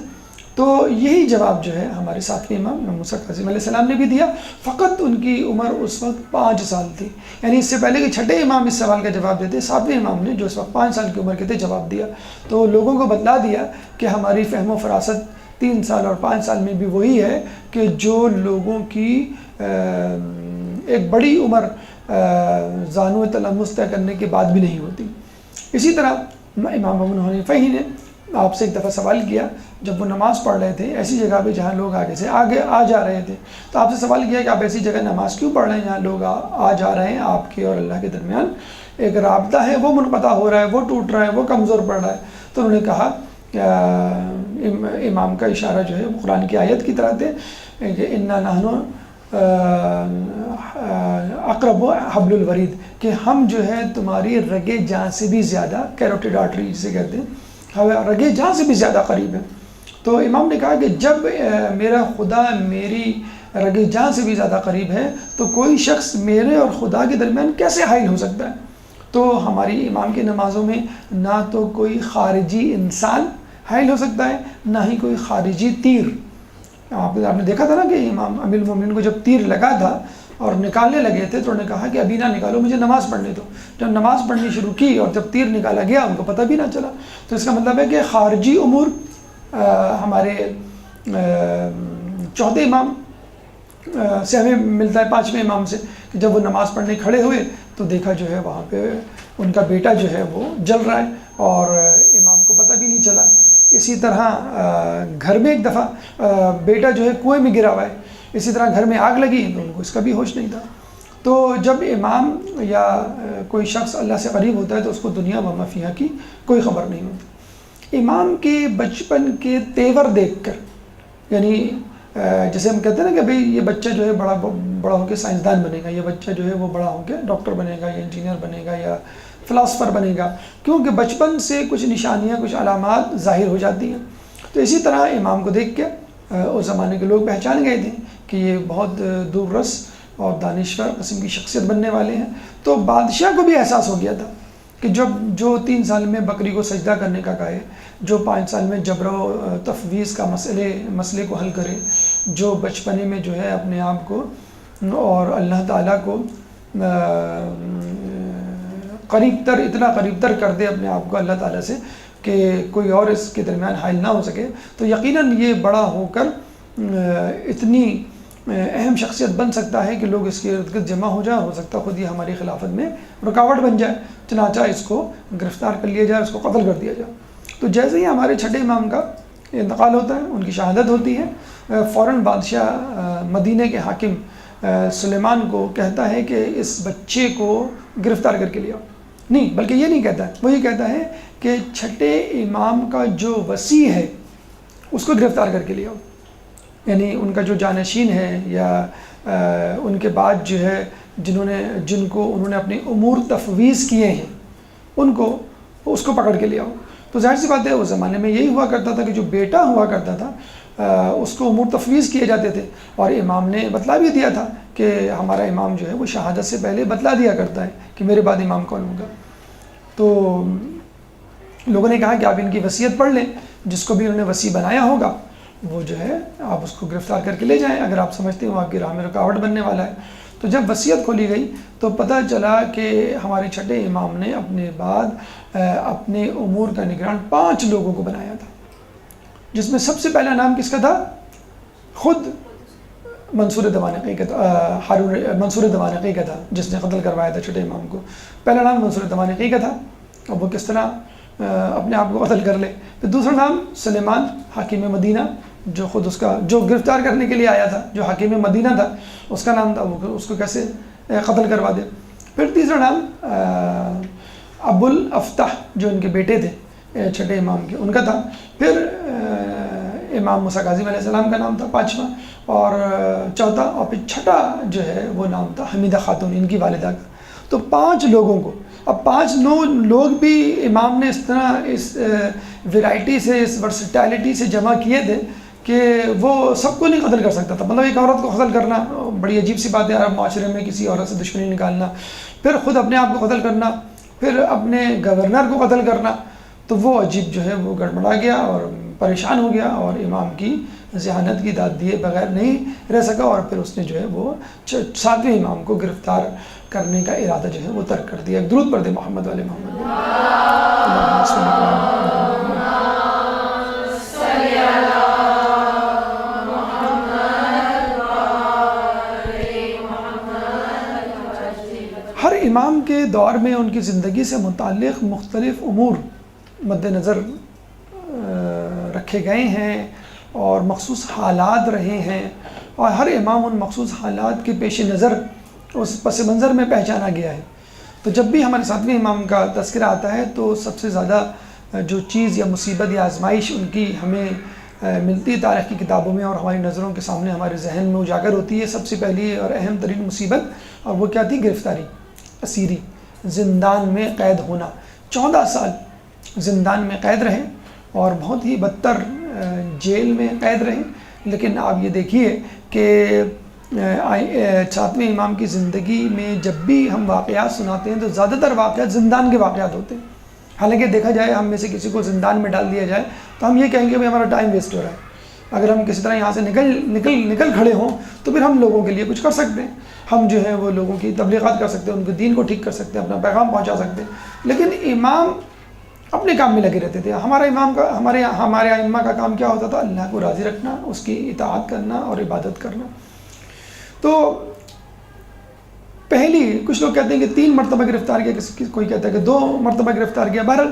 تو یہی جواب جو ہے ہمارے ساتویں امام موسیٰ کاظم علیہ السلام نے بھی دیا، فقط ان کی عمر اس وقت 5 سال تھی، یعنی اس سے پہلے کہ چھٹے امام اس سوال کا جواب دیتے، ساتویں امام نے جو اس وقت 5 سال کی عمر کے تھے جواب دیا۔ تو لوگوں کو بتلا دیا کہ ہماری فہم و فراست 3 سال اور 5 سال میں بھی وہی ہے کہ جو لوگوں کی ایک بڑی عمر زانو تلمس طے کرنے کے بعد بھی نہیں ہوتی۔ اسی طرح امام ابو حنیفہ ہی نے آپ سے ایک دفعہ سوال کیا، جب وہ نماز پڑھ رہے تھے ایسی جگہ پہ جہاں لوگ آگے سے آگے آ جا رہے تھے، تو آپ سے سوال کیا کہ آپ ایسی جگہ نماز کیوں پڑھ رہے ہیں جہاں لوگ آ جا رہے ہیں، آپ کے اور اللہ کے درمیان ایک رابطہ ہے وہ منقطع ہو رہا ہے، وہ ٹوٹ رہا ہے، وہ کمزور پڑ رہا ہے۔ تو انہوں نے کہا امام کا اشارہ جو ہے قرآن کی آیت کی طرح تھے کہ انا نحن اقرب حبل الورید، کہ ہم جو ہے تمہاری رگے جان سے بھی زیادہ، کیروٹیڈ آرٹری جسے کہتے ہیں، رگے جان سے بھی زیادہ قریب ہیں۔ تو امام نے کہا کہ جب میرا خدا میری رگے جان سے بھی زیادہ قریب ہے تو کوئی شخص میرے اور خدا کے درمیان کیسے حائل ہو سکتا ہے؟ تو ہماری امام کی نمازوں میں نہ تو کوئی خارجی انسان حائل ہو سکتا ہے، نہ ہی کوئی خارجی تیر۔ آپ نے دیکھا تھا نا کہ امام امیر المومنین کو جب تیر لگا تھا اور نکالنے لگے تھے تو انہوں نے کہا کہ ابھی نہ نکالو، مجھے نماز پڑھنے دو۔ جب نماز پڑھنی شروع کی اور جب تیر نکالا گیا ان کو پتہ بھی نہ چلا۔ تو اس کا مطلب ہے کہ خارجی امور ہمارے چوتھے امام سے ہمیں ملتا ہے پانچویں امام سے، کہ جب وہ نماز پڑھنے کھڑے ہوئے تو دیکھا جو ہے وہاں پہ ان کا بیٹا جو ہے وہ جل رہا ہے اور امام کو پتہ بھی نہیں چلا۔ اسی طرح گھر میں ایک دفعہ بیٹا جو ہے کنویں میں گرا ہوا ہے، اسی طرح گھر میں آگ لگی تو ان کو اس کا بھی ہوش نہیں تھا۔ تو جب امام یا کوئی شخص اللہ سے قریب ہوتا ہے تو اس کو دنیا و ما فیہا کی کوئی خبر نہیں ہوتی۔ امام کے بچپن کے تیور دیکھ کر، یعنی جیسے ہم کہتے ہیں نا کہ بھئی یہ بچہ جو ہے بڑا ہو کے سائنسدان بنے گا، یہ بچہ جو ہے وہ بڑا ہو کے ڈاکٹر بنے گا یا انجینئر بنے گا یا فلاسفر بنے گا، کیونکہ بچپن سے کچھ نشانیاں، کچھ علامات ظاہر ہو جاتی ہیں۔ تو اسی طرح امام کو دیکھ کے اس زمانے کے لوگ پہچان گئے تھے کہ یہ بہت دور رس اور دانشور قسم کی شخصیت بننے والے ہیں۔ تو بادشاہ کو بھی احساس ہو گیا تھا کہ جو 3 سال میں بکری کو سجدہ کرنے کا کہے، جو 5 سال میں جبر و تفویض کا مسئلے کو حل کرے، جو بچپنے میں جو ہے اپنے آپ کو اور اللہ تعالیٰ کو اتنا قریب تر کر دے اپنے آپ کو اللہ تعالیٰ سے کہ کوئی اور اس کے درمیان حائل نہ ہو سکے، تو یقیناً یہ بڑا ہو کر اتنی اہم شخصیت بن سکتا ہے کہ لوگ اس کے ارد گرد جمع ہو جائیں، ہو سکتا ہے خود یہ ہماری خلافت میں رکاوٹ بن جائے، چنانچہ اس کو گرفتار کر لیا جائے، اس کو قتل کر دیا جائے۔ تو جیسے ہی ہمارے چھٹے امام کا انتقال ہوتا ہے، ان کی شہادت ہوتی ہے، فوراً بادشاہ مدینہ کے حاکم سلیمان کو کہتا ہے کہ اس بچے کو گرفتار کر کے لیا۔ نہیں، بلکہ یہ نہیں کہتا ہے، وہ یہ کہتا ہے کہ چھٹے امام کا جو وصی ہے اس کو گرفتار کر کے لیا، یعنی ان کا جو جانشین ہے یا ان کے بعد جو ہے جن کو انہوں نے اپنے امور تفویض کیے ہیں اس کو پکڑ کے لیا ہو۔ تو ظاہر سی بات ہے اس زمانے میں یہی ہوا کرتا تھا کہ جو بیٹا ہوا کرتا تھا اس کو امور تفویض کیے جاتے تھے، اور امام نے بتلا بھی دیا تھا کہ ہمارا امام جو ہے وہ شہادت سے پہلے بتلا دیا کرتا ہے کہ میرے بعد امام کون ہوگا۔ تو لوگوں نے کہا کہ آپ ان کی وصیت پڑھ لیں، جس کو بھی انہوں نے وصی بنایا ہوگا وہ جو ہے آپ اس کو گرفتار کر کے لے جائیں اگر آپ سمجھتے ہیں وہ آپ کی راہ میں رکاوٹ بننے والا ہے۔ تو جب وصیت کھولی گئی تو پتہ چلا کہ ہمارے چھٹے امام نے اپنے بعد اپنے امور کا نگران 5 لوگوں کو بنایا تھا، جس میں سب سے پہلا نام کس کا تھا؟ خود منصور دوانقی کا تھا، منصور دوانقی کا تھا، جس نے قتل کروایا تھا چھٹے امام کو۔ پہلا نام منصور دوانقی کا تھا، اور وہ کس طرح اپنے آپ کو قتل کر لے۔ پھر دوسرا نام سلیمان حاکم مدینہ، جو خود جو گرفتار کرنے کے لیے آیا تھا، جو حاکم مدینہ تھا، اس کا نام تھا، وہ اس کو کیسے قتل کروا دے۔ پھر تیسرا نام ابو الافتح، جو ان کے بیٹے تھے چھٹے امام کے، ان کا تھا۔ پھر امام موسیٰ کاظم علیہ السلام کا نام تھا 5واں، اور چوتھا، اور پھر چھٹا جو ہے وہ نام تھا حمیدہ خاتون، ان کی والدہ کا۔ تو 5 لوگوں کو، اب 5 لوگ بھی امام نے اس طرح اس ویرائٹی سے، اس ورسٹیلٹی سے جمع کیے تھے کہ وہ سب کو نہیں قتل کر سکتا تھا۔ مطلب ایک عورت کو قتل کرنا بڑی عجیب سی بات ہے عرب معاشرے میں، کسی عورت سے دشمنی نکالنا، پھر خود اپنے آپ کو قتل کرنا، پھر اپنے گورنر کو قتل کرنا، تو وہ عجیب جو ہے وہ گڑبڑا گیا اور پریشان ہو گیا، اور امام کی ذہانت کی داد دیے بغیر نہیں رہ سکا، اور پھر اس نے جو ہے وہ 7ویں امام کو گرفتار کرنے کا ارادہ جو ہے وہ ترک کر دیا۔ درود پڑھ دے محمد والے محمد۔ ہر امام کے دور میں ان کی زندگی سے متعلق مختلف امور مد نظر رکھے گئے ہیں اور مخصوص حالات رہے ہیں، اور ہر امام ان مخصوص حالات کے پیش نظر اس پس منظر میں پہچانا گیا ہے۔ تو جب بھی ہمارے 7ویں امام کا تذکرہ آتا ہے تو سب سے زیادہ جو چیز یا مصیبت یا آزمائش ان کی ہمیں ملتی ہے تاریخ کی کتابوں میں اور ہماری نظروں کے سامنے ہمارے ذہن میں اجاگر ہوتی ہے، سب سے پہلی اور اہم ترین مصیبت، اور وہ کیا تھی؟ گرفتاری، اسیری، زندان میں قید ہونا۔ 14 سال زندان میں قید رہے اور بہت ہی بدتر جیل میں قید رہے، لیکن آپ یہ دیکھیے کہ 7ویں امام کی زندگی میں جب بھی ہم واقعات سناتے ہیں تو زیادہ تر واقعات زندان کے واقعات ہوتے ہیں۔ حالانکہ دیکھا جائے ہم میں سے کسی کو زندان میں ڈال دیا جائے تو ہم یہ کہیں گے بھائی ہمارا ٹائم ویسٹ ہو رہا ہے، اگر ہم کسی طرح یہاں سے نکل کھڑے ہوں تو پھر ہم لوگوں کے لیے کچھ کر سکتے ہیں، ہم جو ہے وہ لوگوں کی تبلیغات کر سکتے ہیں، ان کے دین کو ٹھیک کر سکتے ہیں، اپنا پیغام پہنچا سکتے ہیں۔ لیکن امام اپنے کام میں لگے رہتے تھے۔ ہمارے ائمہ کا کام کیا ہوتا تھا؟ اللہ کو راضی رکھنا، اس کی اطاعت کرنا اور عبادت کرنا۔ تو کچھ لوگ کہتے ہیں کہ 3 مرتبہ گرفتار کیا، کوئی کہتا ہے کہ 2 مرتبہ گرفتار کیا۔ بہرحال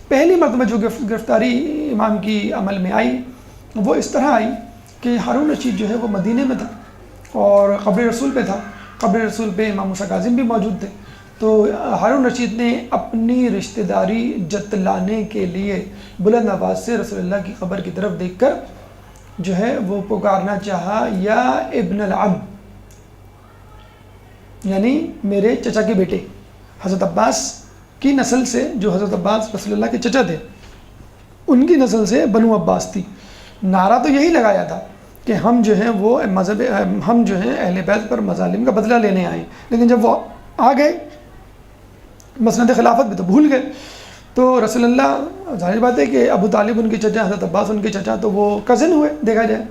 پہلی مرتبہ جو گرفتاری امام کی عمل میں آئی وہ اس طرح آئی کہ ہارون رشید جو ہے وہ مدینے میں تھا اور قبر رسول پہ تھا، قبر رسول پہ امام موسیٰ کاظم بھی موجود تھے۔ تو ہارون رشید نے اپنی رشتہ داری جتلانے کے لیے بلند آواز سے رسول اللہ کی قبر کی طرف دیکھ کر جو ہے وہ پکارنا چاہا، یا ابن العم، یعنی میرے چچا کے بیٹے۔ حضرت عباس کی نسل سے، جو حضرت عباس رسول اللہ کے چچا تھے، ان کی نسل سے بنو عباس تھی۔ نعرہ تو یہی لگایا تھا کہ ہم جو ہیں وہ ہم جو ہیں اہل بیت پر مظالم کا بدلہ لینے آئے، لیکن جب وہ آ گئے مسند خلافت میں تو بھول گئے۔ تو رسول اللہ، ظاہر بات ہے کہ ابو طالب ان کے چچا، حضرت عباس ان کے چچا، تو وہ کزن ہوئے دیکھا جائے۔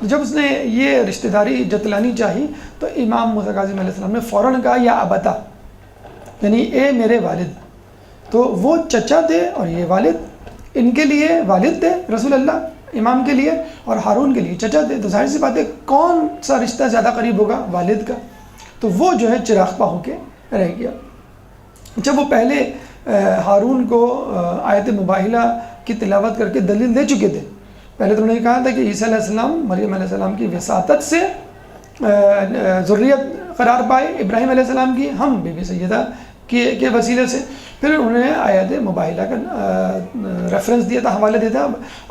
جب اس نے یہ رشتہ داری جتلانی چاہی تو امام موسیٰ کاظم علیہ السلام نے فوراً کہا یا ابتا، یعنی اے میرے والد۔ تو وہ چچا تھے اور یہ والد، ان کے لیے والد تھے رسول اللہ امام کے لیے، اور ہارون کے لیے چچا تھے۔ تو ظاہر سی بات ہے کون سا رشتہ زیادہ قریب ہوگا؟ والد کا۔ تو وہ جو ہے چراغ پا ہو کے رہ گیا۔ جب وہ پہلے ہارون کو آیت مباہلہ کی تلاوت کر کے دلیل دے چکے تھے، پہلے تو انہوں نے کہا تھا کہ عیسیٰ علیہ السلام مریم علیہ السلام کی وساطت سے ذریت قرار پائے، ابراہیم علیہ السلام کی، ہم بی بی سیدہ کے وسیلے سے۔ پھر انہوں نے آیت مباہلہ کا ریفرنس دیا تھا، حوالہ دیا تھا،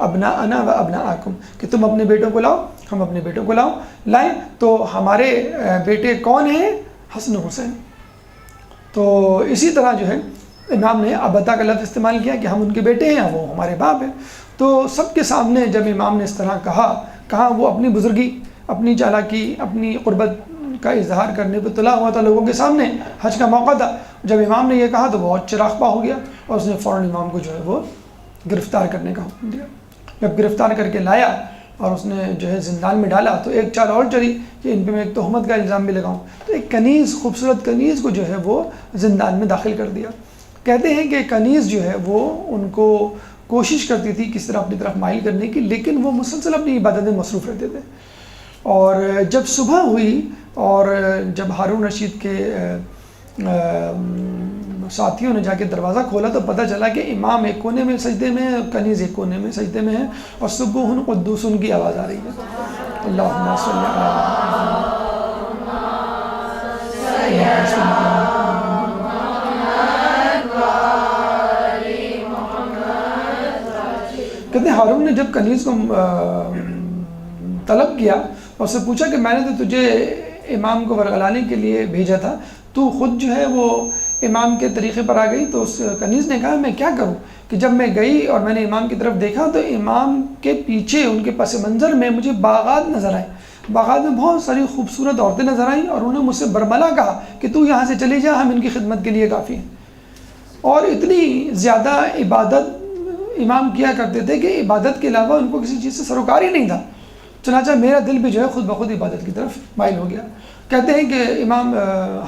ابناءنا و ابناءکم، کہ تم اپنے بیٹوں کو لاؤ، ہم اپنے بیٹوں کو لائیں۔ تو ہمارے بیٹے کون ہیں؟ حسن حسین۔ تو اسی طرح جو ہے امام نے ابتا کا لفظ استعمال کیا کہ ہم ان کے بیٹے ہیں، وہ ہمارے باپ ہیں۔ تو سب کے سامنے جب امام نے اس طرح کہا وہ اپنی بزرگی، اپنی چالاکی، اپنی قربت کا اظہار کرنے پہ تلا ہوا تھا لوگوں کے سامنے، حج کا موقع تھا۔ جب امام نے یہ کہا تو بہت چراغ پا ہو گیا اور اس نے فوراً امام کو جو ہے وہ گرفتار کرنے کا حکم دیا۔ جب گرفتار کر کے لایا اور اس نے جو ہے زندان میں ڈالا تو ایک چال اور چلی کہ ان پہ میں ایک تہمت کا الزام بھی لگاؤں۔ تو ایک کنیز، خوبصورت کنیز کو جو ہے وہ زندان میں داخل کر دیا۔ کہتے ہیں کہ کنیز جو ہے وہ ان کو کوشش کرتی تھی کس طرح اپنی طرف مائل کرنے کی، لیکن وہ مسلسل اپنی عبادت میں مصروف رہتے تھے۔ اور جب صبح ہوئی اور جب ہارون رشید کے ساتھیوں نے جا کے دروازہ کھولا تو پتہ چلا کہ امام ایک کونے میں سجدے میں ہے، کنیز ایک کونے میں سجدے میں ہے، اور سبوح قدوس کی آواز آ رہی ہے۔ اللہم صلی کہتے ہیں ہارون نے جب کنیز کو طلب کیا اور اس سے پوچھا کہ میں نے تو تجھے امام کو ورغلانے کے لیے بھیجا تھا، تو خود جو ہے وہ امام کے طریقے پر آ گئی۔ تو اس کنیز نے کہا میں کیا کروں کہ جب میں گئی اور میں نے امام کی طرف دیکھا تو امام کے پیچھے ان کے پس منظر میں مجھے باغات نظر آئے، باغات میں بہت ساری خوبصورت عورتیں نظر آئیں، اور انہوں نے مجھ سے برملا کہا کہ تو یہاں سے چلی جا، ہم ان کی خدمت کے لیے کافی ہیں۔ اور اتنی زیادہ عبادت امام کیا کرتے تھے کہ عبادت کے علاوہ ان کو کسی چیز سے سروکار ہی نہیں تھا، چنانچہ میرا دل بھی جو ہے خود بخود عبادت کی طرف مائل ہو گیا۔ کہتے ہیں کہ امام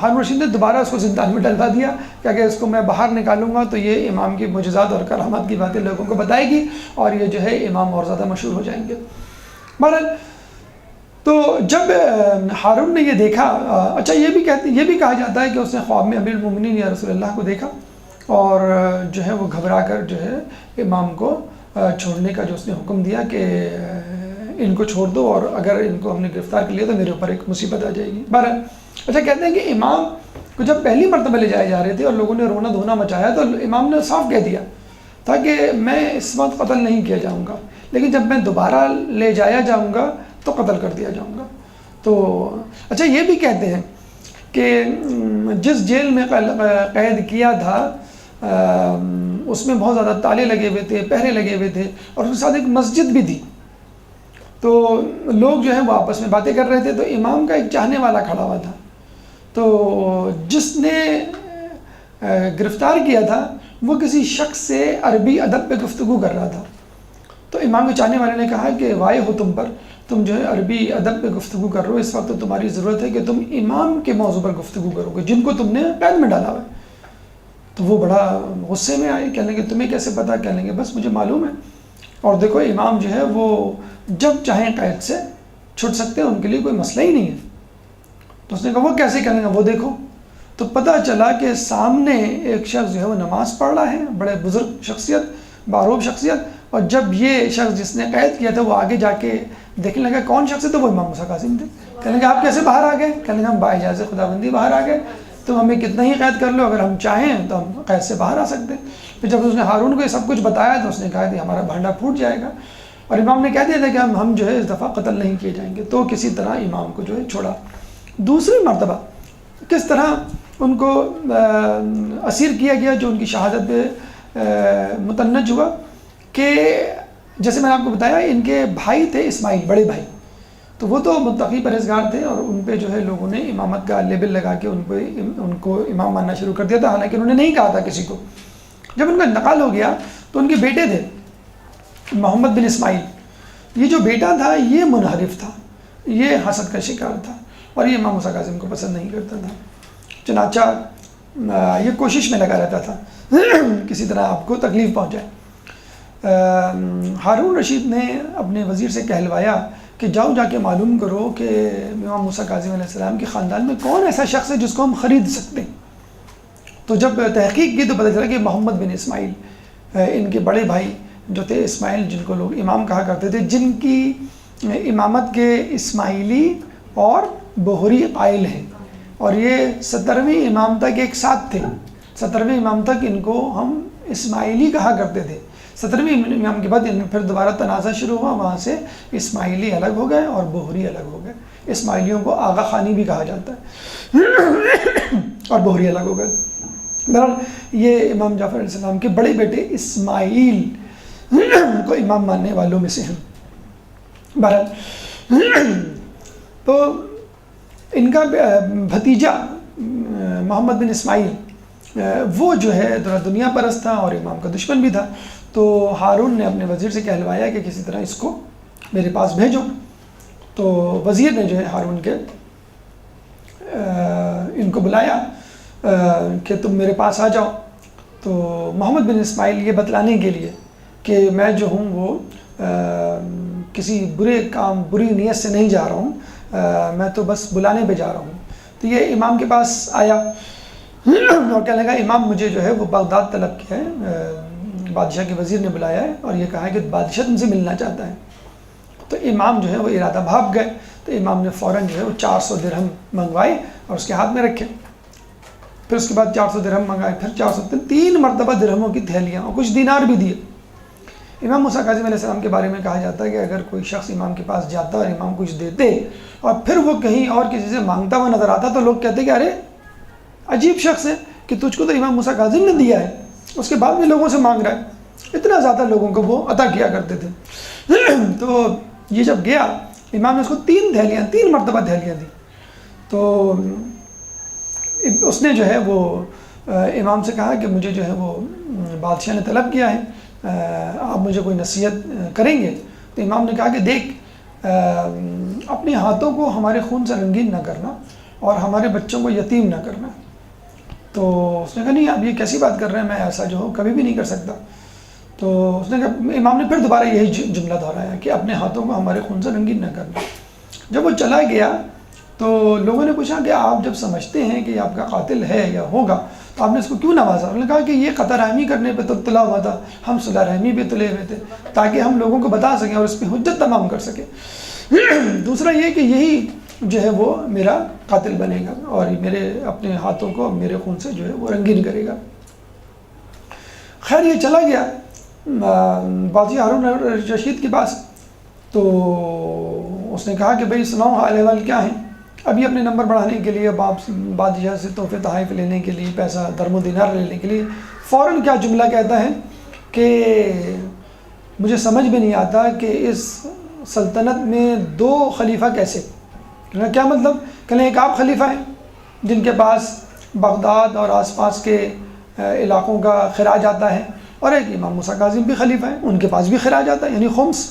ہارون رشید نے دوبارہ اس کو زندان میں ڈلوا دیا کہ اگر اس کو میں باہر نکالوں گا تو یہ امام کی معجزات اور کرامات کی باتیں لوگوں کو بتائے گی اور یہ جو ہے امام اور زیادہ مشہور ہو جائیں گے۔ بہرحال تو جب ہارون نے یہ دیکھا، اچھا یہ بھی کہا جاتا ہے کہ اس نے خواب میں امیر المومنین یا رسول اللہ کو دیکھا اور جو ہے وہ گھبرا کر جو ہے امام کو چھوڑنے کا جو اس نے حکم دیا کہ ان کو چھوڑ دو، اور اگر ان کو ہم نے گرفتار کر لیا تو میرے اوپر ایک مصیبت آ جائے گی۔ بہرحال اچھا، کہتے ہیں کہ امام کو جب پہلی مرتبہ لے جائے جا رہے تھے اور لوگوں نے رونا دھونا مچایا تو امام نے صاف کہہ دیا تھا کہ میں اس وقت قتل نہیں کیا جاؤں گا، لیکن جب میں دوبارہ لے جایا جاؤں گا تو قتل کر دیا جاؤں گا۔ تو اچھا، یہ بھی کہتے ہیں کہ جس جیل میں قید کیا تھا اس میں بہت زیادہ تالے لگے ہوئے تھے، پہرے لگے ہوئے تھے، اور اس کے ساتھ ایک مسجد بھی تھی۔ تو لوگ جو ہیں وہ آپس میں باتیں کر رہے تھے، تو امام کا ایک چاہنے والا کھڑا ہوا تھا، تو جس نے گرفتار کیا تھا وہ کسی شخص سے عربی ادب پہ گفتگو کر رہا تھا۔ تو امام کے چاہنے والے نے کہا کہ وائے ہو تم پر، تم جو ہے عربی ادب پہ گفتگو کر رہے ہو، اس وقت تو تمہاری ضرورت ہے کہ تم امام کے موضوع پر گفتگو کرو گے جن کو تم نے قید میں ڈالا ہوا ہے۔ تو وہ بڑا غصے میں آئے، کہنے لگے تمہیں کیسے پتا؟ کہنے لگے بس مجھے معلوم ہے، اور دیکھو امام جو ہے وہ جب چاہیں قید سے چھٹ سکتے ہیں، ان کے لیے کوئی مسئلہ ہی نہیں ہے۔ تو اس نے کہا وہ کیسے؟ کہنے لگا وہ دیکھو۔ تو پتہ چلا کہ سامنے ایک شخص جو ہے وہ نماز پڑھ رہا ہے، بڑے بزرگ شخصیت، باروب شخصیت، اور جب یہ شخص جس نے قید کیا تھا وہ آگے جا کے دیکھنے لگا کون شخص ہے، تو وہ امام موسیٰ کاظم تھے۔ کہنے لگا آپ کیسے باہر آ گئے؟ کہنے لگا ہم بااجازت خداوندی باہر آ گئے، تو ہمیں کتنا ہی قید کر لو، اگر ہم چاہیں تو ہم قید سے باہر آ سکتے ہیں۔ پھر جب اس نے ہارون کو یہ سب کچھ بتایا تو اس نے کہا کہ ہمارا بھانڈا پھوٹ جائے گا، اور امام نے کہہ دیا تھا کہ ہم جو ہے اس دفعہ قتل نہیں کیے جائیں گے۔ تو کسی طرح امام کو جو ہے چھوڑا۔ دوسری مرتبہ کس طرح ان کو اسیر کیا گیا، جو ان کی شہادت پہ متنج ہوا، کہ جیسے میں نے آپ کو بتایا ان کے بھائی تھے اسماعیل، بڑے بھائی، تو وہ تو متقی پرہیزگار تھے، اور ان پہ جو ہے لوگوں نے امامت کا لیبل لگا کے ان کو امام ماننا شروع کر دیا تھا، حالانکہ انہوں نے نہیں کہا تھا کسی کو۔ جب ان کا انتقال ہو گیا تو ان کے بیٹے تھے محمد بن اسماعیل، یہ جو بیٹا تھا یہ منحرف تھا، یہ حسد کا شکار تھا، اور یہ امام موسیٰ کاظم کو پسند نہیں کرتا تھا۔ چنانچہ یہ کوشش میں لگا رہتا تھا کسی طرح آپ کو تکلیف پہنچائے۔ ہارون رشید نے اپنے وزیر سے کہلوایا کہ جاؤ جا کے معلوم کرو کہ امام موسیٰ کاظم علیہ السلام کے خاندان میں کون ایسا شخص ہے جس کو ہم خرید سکتے ہیں۔ تو جب تحقیق کی تو پتہ چلا کہ محمد بن اسماعیل، ان کے بڑے بھائی جو تھے اسماعیل، جن کو لوگ امام کہا کرتے تھے، جن کی امامت کے اسماعیلی اور بہری قائل ہیں، اور یہ 17ویں امام تک ایک ساتھ تھے۔ 17ویں امام تک ان کو ہم اسماعیلی کہا کرتے تھے۔ 17ویں امام کے بعد ان میں پھر دوبارہ تنازع شروع ہوا، وہاں سے اسماعیلی الگ ہو گئے اور بہری الگ ہو گئے۔ اسماعیلیوں کو آغا خانی بھی کہا جاتا ہے اور بہری الگ ہو گئے۔ بہرحال یہ امام جعفر علیہ السلام کے بڑے بیٹے اسماعیل کو امام ماننے والوں میں سے ہیں۔ بہرحال تو ان کا بھتیجا محمد بن اسماعیل وہ جو ہے دنیا پرست تھا اور امام کا دشمن بھی تھا۔ تو ہارون نے اپنے وزیر سے کہلوایا کہ کسی طرح اس کو میرے پاس بھیجو۔ تو وزیر نے جو ہے ہارون کے ان کو بلایا کہ تم میرے پاس آ جاؤ۔ تو محمد بن اسماعیل یہ بتلانے کے لیے کہ میں جو ہوں وہ کسی برے کام، بری نیت سے نہیں جا رہا ہوں، میں تو بس بلانے پہ جا رہا ہوں۔ تو یہ امام کے پاس آیا اور کہنے لگا امام مجھے جو ہے وہ بغداد طلب کیا ہے، بادشاہ کے وزیر نے بلایا ہے اور یہ کہا ہے کہ بادشاہ تم سے ملنا چاہتا ہے۔ تو امام جو ہے وہ ارادہ بھاپ گئے۔ تو امام نے فوراً جو ہے وہ 400 درہم منگوائے اور اس کے ہاتھ میں رکھے۔ پھر اس کے بعد 400 درہم منگائے، پھر 400، 3 مرتبہ درہموں کی تھیلیاں اور کچھ دینار بھی دیے۔ امام موسیٰ کاظم علیہ السلام کے بارے میں کہا جاتا ہے کہ اگر کوئی شخص امام کے پاس جاتا اور امام کچھ دیتے اور پھر وہ کہیں اور کسی سے مانگتا ہوا نظر آتا تو لوگ کہتے کہ ارے عجیب شخص ہے کہ تجھ کو تو امام موسیٰ کاظم نے دیا ہے، اس کے بعد بھی لوگوں سے مانگ رہا ہے۔ اتنا زیادہ لوگوں کو وہ عطا کیا کرتے تھے۔ تو یہ جب گیا امام نے اس کو 3 مرتبہ تھیلیاں دی۔ تو اس نے جو ہے وہ امام سے کہا کہ مجھے جو ہے وہ بادشاہ نے طلب کیا ہے، آپ مجھے کوئی نصیحت کریں گے؟ تو امام نے کہا کہ دیکھ، اپنے ہاتھوں کو ہمارے خون سے رنگین نہ کرنا اور ہمارے بچوں کو یتیم نہ کرنا۔ تو اس نے کہا نہیں آپ یہ کیسی بات کر رہے ہیں، میں ایسا جو ہوں کبھی بھی نہیں کر سکتا۔ تو اس نے کہا، امام نے پھر دوبارہ یہی جملہ دہرایا کہ اپنے ہاتھوں کو ہمارے خون سے رنگین نہ کرنا۔ جب وہ چلا گیا تو لوگوں نے پوچھا کہ آپ جب سمجھتے ہیں کہ آپ کا قاتل ہے یا ہوگا تو آپ نے اس کو کیوں نوازا؟ انہوں نے کہا کہ یہ قطع رحمی کرنے پہ تو تلا ہوا تھا، ہم صلح رحمی پہ تلے ہوئے تھے تاکہ ہم لوگوں کو بتا سکیں اور اس پہ حجت تمام کر سکیں۔ دوسرا یہ کہ یہی جو ہے وہ میرا قاتل بنے گا اور میرے اپنے ہاتھوں کو میرے خون سے جو ہے وہ رنگین کرے گا۔ خیر یہ چلا گیا باجی ہارون رشید کے پاس، تو اس نے کہا کہ بھئی سناؤ حال احوال کیا ہیں؟ ابھی اپنے نمبر بڑھانے کے لیے بادشاہ سے تحفے تحائف لینے کے لیے، پیسہ درم و دینار لینے کے لیے فوراً کیا جملہ کہتا ہے کہ مجھے سمجھ میں نہیں آتا کہ اس سلطنت میں 2 خلیفہ کیسے؟ کیا مطلب؟ کہنے ایک آپ خلیفہ ہیں جن کے پاس بغداد اور آس پاس کے علاقوں کا خراج آتا ہے، اور ایک امام موسیٰ کاظم بھی خلیفہ ہیں، ان کے پاس بھی خراج آتا ہے، یعنی خمس،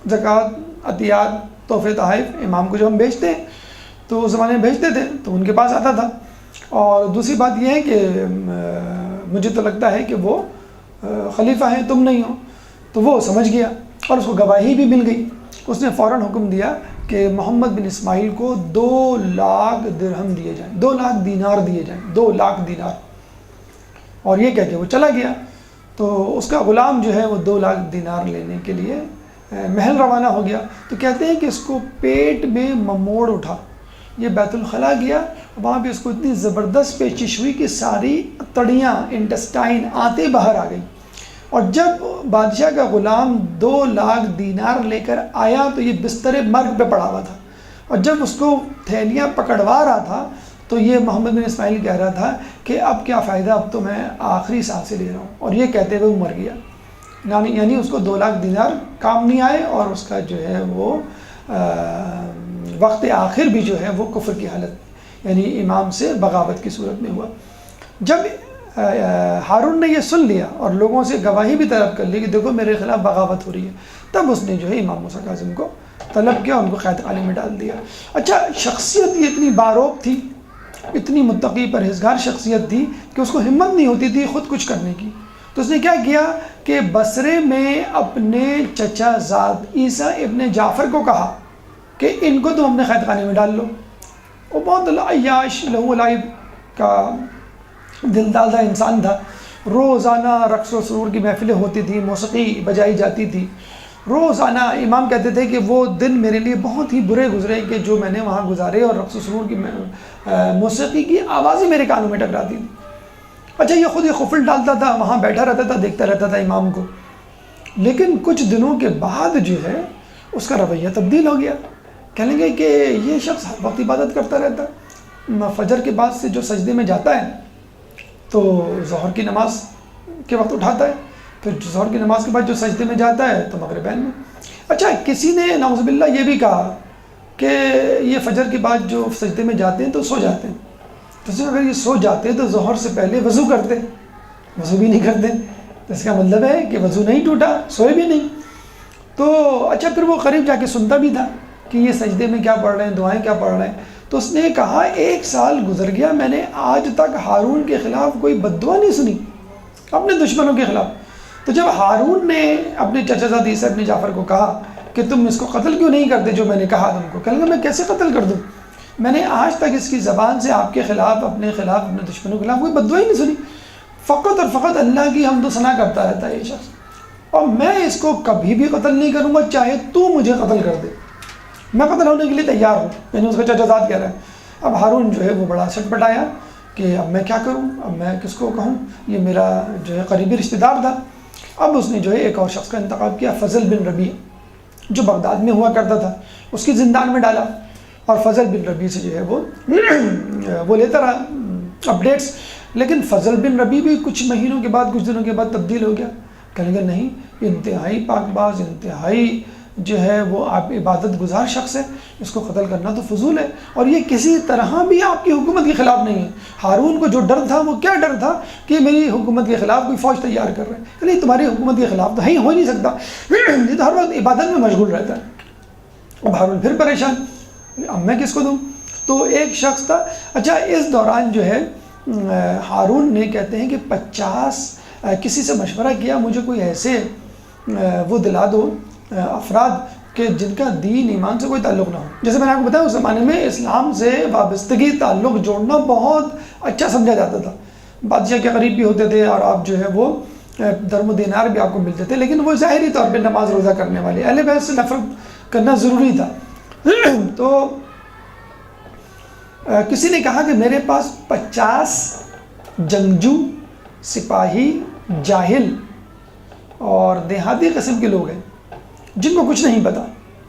زکوٰۃ، عطیات، تحفے تحائف امام کو جو ہم بھیجتے ہیں تو اس زمانے میں بھیجتے تھے تو ان کے پاس آتا تھا۔ اور دوسری بات یہ ہے کہ مجھے تو لگتا ہے کہ وہ خلیفہ ہیں، تم نہیں ہو۔ تو وہ سمجھ گیا اور اس کو گواہی بھی مل گئی۔ اس نے فوراً حکم دیا کہ محمد بن اسماعیل کو 2 لاکھ درہم دیے جائیں، 2 لاکھ دینار دیے جائیں، 2 لاکھ دینار۔ اور یہ کہہ کے وہ چلا گیا۔ تو اس کا غلام جو ہے وہ 2 لاکھ دینار لینے کے لیے محل روانہ ہو گیا۔ تو کہتے ہیں کہ اس کو پیٹ میں مموڑ اٹھا، یہ بیت الخلاء گیا، وہاں پہ اس کو اتنی زبردست پیچش ہوئی کہ ساری تڑیاں، انٹسٹائن، آنتیں باہر آ گئی۔ اور جب بادشاہ کا غلام 2 لاکھ دینار لے کر آیا تو یہ بستر مرگ پہ پڑا ہوا تھا، اور جب اس کو تھیلیاں پکڑوا رہا تھا تو یہ محمد بن اسماعیل کہہ رہا تھا کہ اب کیا فائدہ، اب تو میں آخری سانسیں لے رہا ہوں، اور یہ کہتے ہوئے وہ مر گیا۔ یعنی اس کو 2 لاکھ دینار کام نہیں آئے، اور اس کا جو ہے وہ وقت آخر بھی جو ہے وہ کفر کی حالت، یعنی امام سے بغاوت کی صورت میں ہوا۔ جب ہارون نے یہ سن لیا اور لوگوں سے گواہی بھی طلب کر لی کہ دیکھو میرے خلاف بغاوت ہو رہی ہے، تب اس نے جو ہے امام موسیٰ کاظم کو طلب کیا، ان کو قید خانے میں ڈال دیا۔ اچھا، شخصیت یہ اتنی باروب تھی، اتنی متقی پرہیزگار شخصیت تھی کہ اس کو ہمت نہیں ہوتی تھی خود کچھ کرنے کی۔ تو اس نے کیا کیا کہ بصرے میں اپنے چچا زاد عیسیٰ ابن جعفر کو کہا کہ ان کو تم اپنے قید خانے میں ڈال لو۔ وہ بہت عیاش لہو لعب کا دل دادہ انسان تھا۔ روزانہ رقص و سرور کی محفلیں ہوتی تھیں، موسیقی بجائی جاتی تھی روزانہ۔ امام کہتے تھے کہ وہ دن میرے لیے بہت ہی برے گزرے کہ جو میں نے وہاں گزارے، اور رقص و سرور کی موسیقی کی آوازیں میرے کانوں میں ٹکراتی تھی۔ اچھا، یہ خود یہ خفل ڈالتا تھا، وہاں بیٹھا رہتا تھا، دیکھتا رہتا تھا امام کو، لیکن کچھ دنوں کے بعد جو ہے اس کا رویہ تبدیل ہو گیا۔ کہنے لگے کہ یہ شخص ہر وقت عبادت کرتا رہتا ہے، فجر کے بعد سے جو سجدے میں جاتا ہے تو ظہر کی نماز کے وقت اٹھاتا ہے، پھر ظہر کی نماز کے بعد جو سجدے میں جاتا ہے تو مغربین میں۔ اچھا، کسی نے نعوذ باللہ یہ بھی کہا کہ یہ فجر کے بعد جو سجدے میں جاتے ہیں تو سو جاتے ہیں، تو اگر یہ سو جاتے تو ظہر سے پہلے وضو کرتے، وضو بھی نہیں کرتے، تو اس کا مطلب ہے کہ وضو نہیں ٹوٹا، سوئے بھی نہیں۔ تو اچھا، پھر وہ قریب جا کے سنتا بھی تھا کہ یہ سجدے میں کیا پڑھ رہے ہیں، دعائیں کیا پڑھ رہے ہیں۔ تو اس نے کہا 1 سال گزر گیا، میں نے آج تک ہارون کے خلاف کوئی بد دعا نہیں سنی، اپنے دشمنوں کے خلاف۔ تو جب ہارون نے اپنے چچا زاد عیسیٰ ابن جعفر کو کہا کہ تم اس کو قتل کیوں نہیں کرتے جو میں نے کہا تم کو، کہنے لگا میں کیسے قتل کر دوں، میں نے آج تک اس کی زبان سے آپ کے خلاف، اپنے خلاف، اپنے دشمنوں کے خلاف کوئی بد دعا ہی نہیں سنی، فقط اور فقط اللہ کی حمد و ثنا کرتا رہتا ہے یہ شخص، اور میں اس کو کبھی بھی قتل نہیں کروں گا چاہے تو مجھے قتل کر دے، میں قتل ہونے کے لیے تیار ہوں۔ یعنی اس کا چچا زاد کہہ رہا ہے۔ اب ہارون جو ہے وہ بڑا سٹ پٹایا کہ اب میں کیا کروں، اب میں کس کو کہوں، یہ میرا جو ہے قریبی رشتہ دار تھا۔ اب اس نے جو ہے ایک اور شخص کا انتخاب کیا، فضل بن ربیع، جو بغداد میں ہوا کرتا تھا، اس کی زندان میں ڈالا، اور فضل بن ربیع سے جو ہے وہ لیتا رہا اپڈیٹس۔ لیکن فضل بن ربیع بھی کچھ مہینوں کے بعد، کچھ دنوں کے بعد تبدیل ہو گیا، کہنے لگا نہیں، انتہائی پاک باز، انتہائی جو ہے وہ آپ عبادت گزار شخص ہے، اس کو قتل کرنا تو فضول ہے، اور یہ کسی طرح بھی آپ کی حکومت کے خلاف نہیں ہے۔ ہارون کو جو ڈر تھا وہ کیا ڈر تھا کہ میری حکومت کے خلاف کوئی فوج تیار کر رہے ہیں، کہ نہیں تمہاری حکومت کے خلاف تو ہو ہی نہیں سکتا، یہ تو ہر وقت عبادت میں مشغول رہتا ہے۔ اب ہارون پھر پریشان، اب میں کس کو دوں؟ تو ایک شخص تھا۔ اچھا، اس دوران جو ہے ہارون نے کہتے ہیں کہ 50 کسی سے مشورہ کیا، مجھے کوئی ایسے وہ دلا دو افراد کہ جن کا دین ایمان سے کوئی تعلق نہ ہو۔ جیسے میں نے آپ کو بتایا اس زمانے میں اسلام سے وابستگی، تعلق جوڑنا بہت اچھا سمجھا جاتا تھا، بادشاہ کے قریب بھی ہوتے تھے اور آپ جو ہے وہ درم و دینار بھی آپ کو ملتے تھے، لیکن وہ ظاہری طور پہ نماز روزہ کرنے والے، اہل بیت سے نفرت کرنا ضروری تھا۔ تو کسی نے کہا کہ میرے پاس 50 جنگجو، سپاہی، جاہل اور دیہاتی قسم کے لوگ ہیں جن کو کچھ نہیں پتا،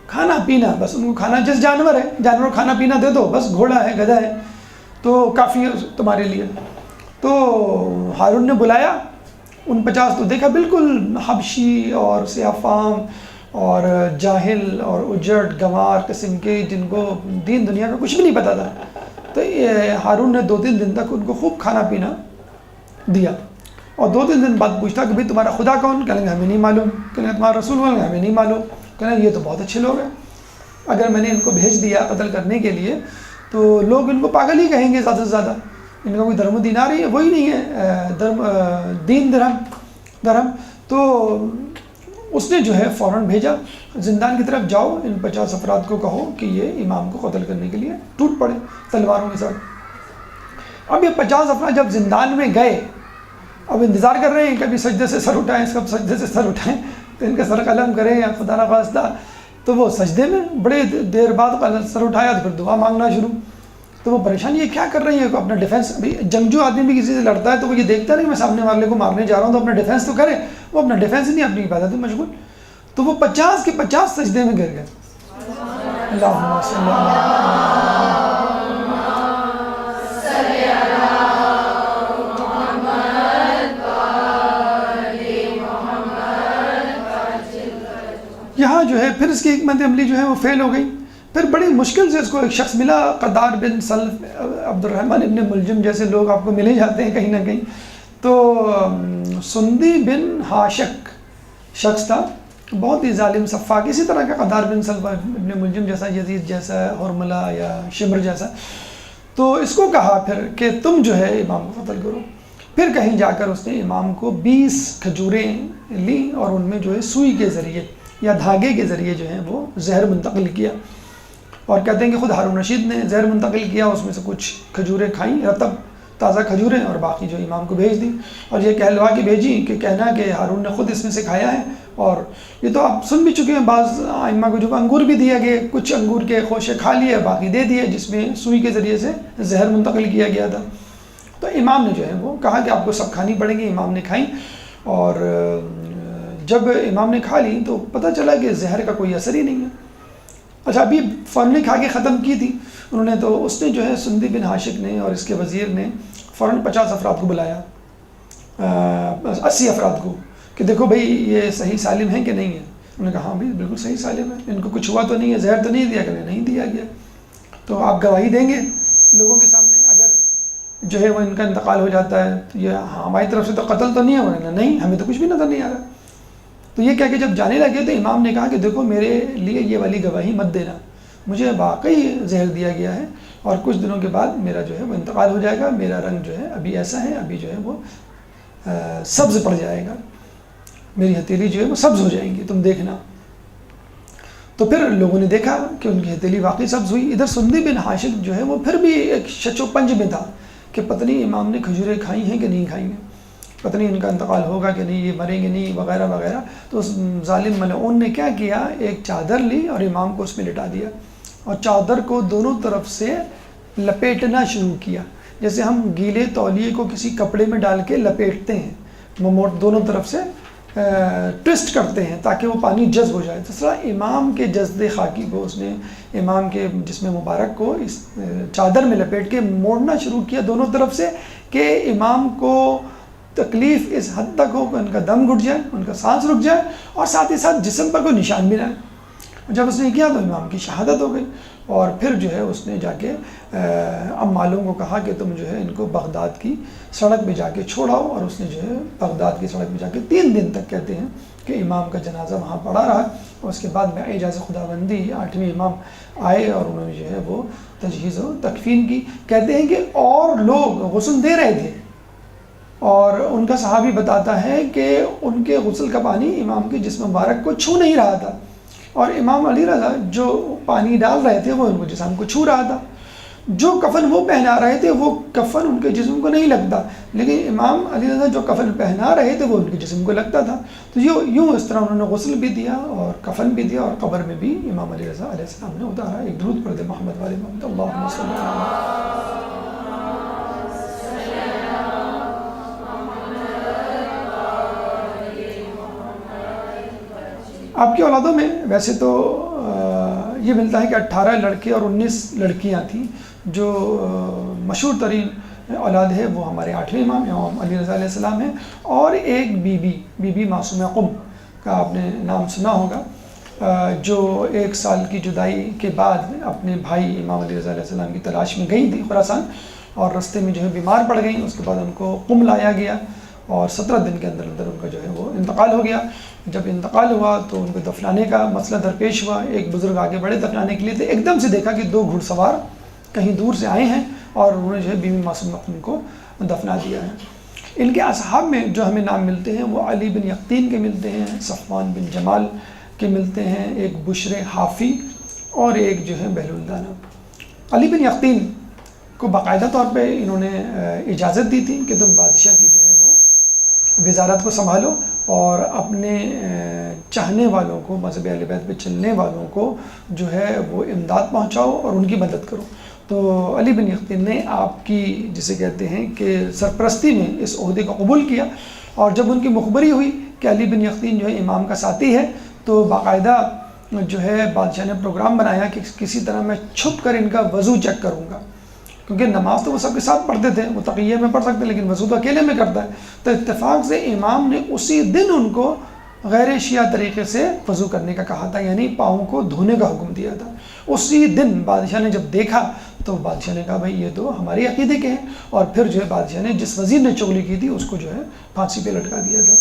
کھانا پینا بس ان کو کھانا، جس جانور ہے جانور کو کھانا پینا دے دو، بس گھوڑا ہے گدھا ہے تو کافی ہے تمہارے لیے۔ تو ہارون نے بلایا ان 50، تو دیکھا بالکل حبشی اور سیاہ فام اور جاہل اور اجڑ گنوار قسم کے، جن کو دین دنیا کا کچھ بھی نہیں پتا تھا۔ تو ہارون نے 2-3 دن تک ان کو خوب کھانا پینا دیا، اور 2-3 دن بعد پوچھتا کہ بھئی تمہارا خدا کون؟ کہیں گے ہمیں نہیں معلوم، کہیں گے تمہارا رسول کون؟ ہمیں نہیں معلوم، کہیں گے یہ تو بہت اچھے لوگ ہیں، اگر میں نے ان کو بھیج دیا قتل کرنے کے لیے تو لوگ ان کو پاگل ہی کہیں گے زیادہ سے زیادہ، ان کا کوئی درم و دینار ہی وہی نہیں ہے، دین درہم۔ تو اس نے جو ہے فوراً بھیجا زندان کی طرف، جاؤ ان 50 افراد کو کہو کہ یہ امام کو قتل کرنے کے لیے ٹوٹ پڑے تلواروں کے ساتھ۔ اب یہ 50 افراد جب زندان میں گئے، اب انتظار کر رہے ہیں کبھی سجدے سے سر اٹھائیں، کب سجدے سے سر اٹھائیں تو ان کا سر قلم کریں یا خدا نخواستہ، تو وہ سجدے میں بڑے دیر بعد سر اٹھایا تو پھر دعا مانگنا شروع۔ تو وہ پریشانی، یہ کیا کر رہی ہے؟ اپنا ڈیفینس، ابھی جنگجو آدمی بھی کسی سے لڑتا ہے تو وہ یہ دیکھتا نہیں میں سامنے والے کو مارنے جا رہا ہوں تو اپنا ڈیفینس تو کرے، وہ اپنا ڈیفینس نہیں، اپنی عبادت میں مشغول۔ تو وہ 50 کے 50 سجدے میں گر گئے۔ اللہم صلی یہاں جو ہے پھر اس کی حکمت عملی جو ہے وہ فیل ہو گئی۔ پھر بڑی مشکل سے اس کو ایک شخص ملا، قدار بن سلف، عبد الرحمن ابن ملجم جیسے لوگ آپ کو ملے جاتے ہیں کہیں نہ کہیں۔ تو سندی بن ہاشک شخص تھا، بہت ہی ظالم سفاک، اسی طرح کا قدار بن سلف ابن ملجم جیسا، یزید جیسا، حرملہ یا شمر جیسا۔ تو اس کو کہا پھر کہ تم جو ہے امام کو قتل کرو۔ پھر کہیں جا کر اس نے امام کو 20 کھجوریں لیں اور ان میں جو ہے سوئی کے ذریعے یا دھاگے کے ذریعے جو ہے وہ زہر منتقل کیا، اور کہتے ہیں کہ خود ہارون رشید نے زہر منتقل کیا، اس میں سے کچھ کھجوریں کھائیں، رطب تازہ کھجوریں، اور باقی جو امام کو بھیج دیں، اور یہ کہلوا کے بھیجی کہ کہنا کہ ہارون نے خود اس میں سے کھایا ہے۔ اور یہ تو آپ سن بھی چکے ہیں، بعض ائمہ کو جو انگور بھی دیا گیا، کچھ انگور کے خوشے کھا لیے، باقی دے دیے، جس میں سوئی کے ذریعے سے زہر منتقل کیا گیا تھا۔ تو امام نے جو ہے وہ کہا کہ آپ کو سب کھانی پڑیں گی، امام نے کھائیں، اور جب امام نے کھا لی تو پتہ چلا کہ زہر کا کوئی اثر ہی نہیں ہے۔ اچھا، ابھی فوراً کھا کے ختم کی تھی انہوں نے، تو اس نے جو ہے سندی بن ہاشک نے اور اس کے وزیر نے فوراً 50 افراد کو بلایا، 80 افراد کو، کہ دیکھو بھئی یہ صحیح سالم ہیں کہ نہیں ہے؟ انہوں نے کہا ہاں بھائی بالکل صحیح سالم ہے، ان کو کچھ ہوا تو نہیں ہے، زہر تو نہیں دیا؟ کہ نہیں دیا گیا۔ تو آپ گواہی دیں گے لوگوں کے سامنے اگر جو ہے وہ ان کا انتقال ہو جاتا ہے تو یہ ہماری طرف سے تو قتل تو نہیں ہے؟ انہوں نے نہیں، ہمیں تو کچھ بھی نظر نہیں آ رہا۔ تو یہ کہہ کے جب جانے لگے تو امام نے کہا کہ دیکھو میرے لیے یہ والی گواہی مت دینا، مجھے واقعی زہر دیا گیا ہے اور کچھ دنوں کے بعد میرا جو ہے وہ انتقال ہو جائے گا، میرا رنگ جو ہے ابھی ایسا ہے، ابھی جو ہے وہ سبز پڑ جائے گا، میری ہتھیلی جو ہے وہ سبز ہو جائیں گی، تم دیکھنا۔ تو پھر لوگوں نے دیکھا کہ ان کی ہتھیلی واقعی سبز ہوئی۔ ادھر سندی بن ہاشک جو ہے وہ پھر بھی ایک شچ و پنج میں تھا کہ پتہ نہیں امام نے کھجوریں کھائی ہیں کہ نہیں کھائی ہیں، پتہ نہیں ان کا انتقال ہوگا کہ نہیں، یہ مریں گے نہیں، وغیرہ وغیرہ۔ تو اس ظالم ملعون نے کیا کیا، ایک چادر لی اور امام کو اس میں لٹا دیا، اور چادر کو دونوں طرف سے لپیٹنا شروع کیا، جیسے ہم گیلے تولیے کو کسی کپڑے میں ڈال کے لپیٹتے ہیں، دونوں طرف سے ٹوسٹ کرتے ہیں تاکہ وہ پانی جذب ہو جائے۔ اس طرح امام کے جسد خاکی کو اس نے، امام کے جسم مبارک کو اس چادر میں لپیٹ کے موڑنا شروع کیا دونوں طرف سے، کہ امام کو تکلیف اس حد تک ہو کہ ان کا دم گھٹ جائے، ان کا سانس رک جائے، اور ساتھ ہی ساتھ جسم پر کوئی نشان بھی نہ آئے۔ جب اس نے کیا تو امام کی شہادت ہو گئی، اور پھر جو ہے اس نے جا کے عمالوں کو کہا کہ تم جو ہے ان کو بغداد کی سڑک پہ جا کے چھوڑاؤ، اور اس نے جو ہے بغداد کی سڑک پہ جا کے 3 دن تک کہتے ہیں کہ امام کا جنازہ وہاں پڑا رہا، اور اس کے بعد میں اعجاز خداوندی 8ویں امام آئے اور انہوں نے جو ہے وہ تجہیز و تکفین کی۔ کہتے ہیں کہ اور لوگ غسل دے رہے تھے، اور ان کا صحابی بتاتا ہے کہ ان کے غسل کا پانی امام کے جسم مبارک کو چھو نہیں رہا تھا، اور امام علی رضا جو پانی ڈال رہے تھے وہ ان کو جسم کو چھو رہا تھا۔ جو کفن وہ پہنا رہے تھے وہ کفن ان کے جسم کو نہیں لگتا، لیکن امام علی رضا جو کفن پہنا رہے تھے وہ ان کے جسم کو لگتا تھا. تو یوں اس طرح انہوں نے غسل بھی دیا اور کفن بھی دیا، اور قبر میں بھی امام علی رضا علیہ السلام نے اتارا. ایک درود پڑھ دے محمد والے محمد. اللہم صلی اللہ علیہ. آپ کی اولادوں میں ویسے تو یہ ملتا ہے کہ 18 لڑکے اور 19 لڑکیاں تھیں. جو مشہور ترین اولاد ہے وہ ہمارے 8ویں امام علی رضا علیہ السلام ہیں، اور ایک بی بی معصومہ قم کا آپ نے نام سنا ہوگا، جو 1 سال کی جدائی کے بعد اپنے بھائی امام علی رضا علیہ السلام کی تلاش میں گئی تھی خراسان، اور رستے میں جو ہے بیمار پڑ گئیں. اس کے بعد ان کو قم لایا گیا اور 17 دن کے اندر ان کا جو ہے وہ انتقال ہو گیا. جب انتقال ہوا تو ان کو دفنانے کا مسئلہ درپیش ہوا. ایک بزرگ آگے بڑھے دفنانے کے لیے، تو ایک دم سے دیکھا کہ 2 گھڑ سوار کہیں دور سے آئے ہیں اور انہوں نے جو ہے بی بی معصومہ قم کو دفنا دیا ہے. ان کے اصحاب میں جو ہمیں نام ملتے ہیں وہ علی بن یقطین کے ملتے ہیں، صفوان بن جمال کے ملتے ہیں، ایک بشر حافی اور ایک جو ہے بہلول دانا. علی بن یقطین کو باقاعدہ طور پہ انہوں نے اجازت دی تھی کہ تم بادشاہ کی جو ہے وہ وزارت کو سنبھالو اور اپنے چاہنے والوں کو، مذہب اہل بیت پہ چلنے والوں کو جو ہے وہ امداد پہنچاؤ اور ان کی مدد کرو. تو علی بن یقطین نے آپ کی جسے کہتے ہیں کہ سرپرستی میں اس عہدے کو قبول کیا، اور جب ان کی مخبری ہوئی کہ علی بن یقطین جو ہے امام کا ساتھی ہے، تو باقاعدہ جو ہے بادشاہ نے پروگرام بنایا کہ کسی طرح میں چھپ کر ان کا وضو چیک کروں گا، کیونکہ نماز تو وہ سب کے ساتھ پڑھتے تھے، وہ تقیہ میں پڑھ سکتے لیکن وضو تو اکیلے میں کرتا ہے. تو اتفاق سے امام نے اسی دن ان کو غیر شیعہ طریقے سے وضو کرنے کا کہا تھا، یعنی پاؤں کو دھونے کا حکم دیا تھا. اسی دن بادشاہ نے جب دیکھا تو بادشاہ نے کہا بھائی یہ تو ہماری عقیدے کے ہیں، اور پھر جو ہے بادشاہ نے جس وزیر نے چغلی کی تھی اس کو جو ہے پھانسی پہ لٹکا دیا تھا.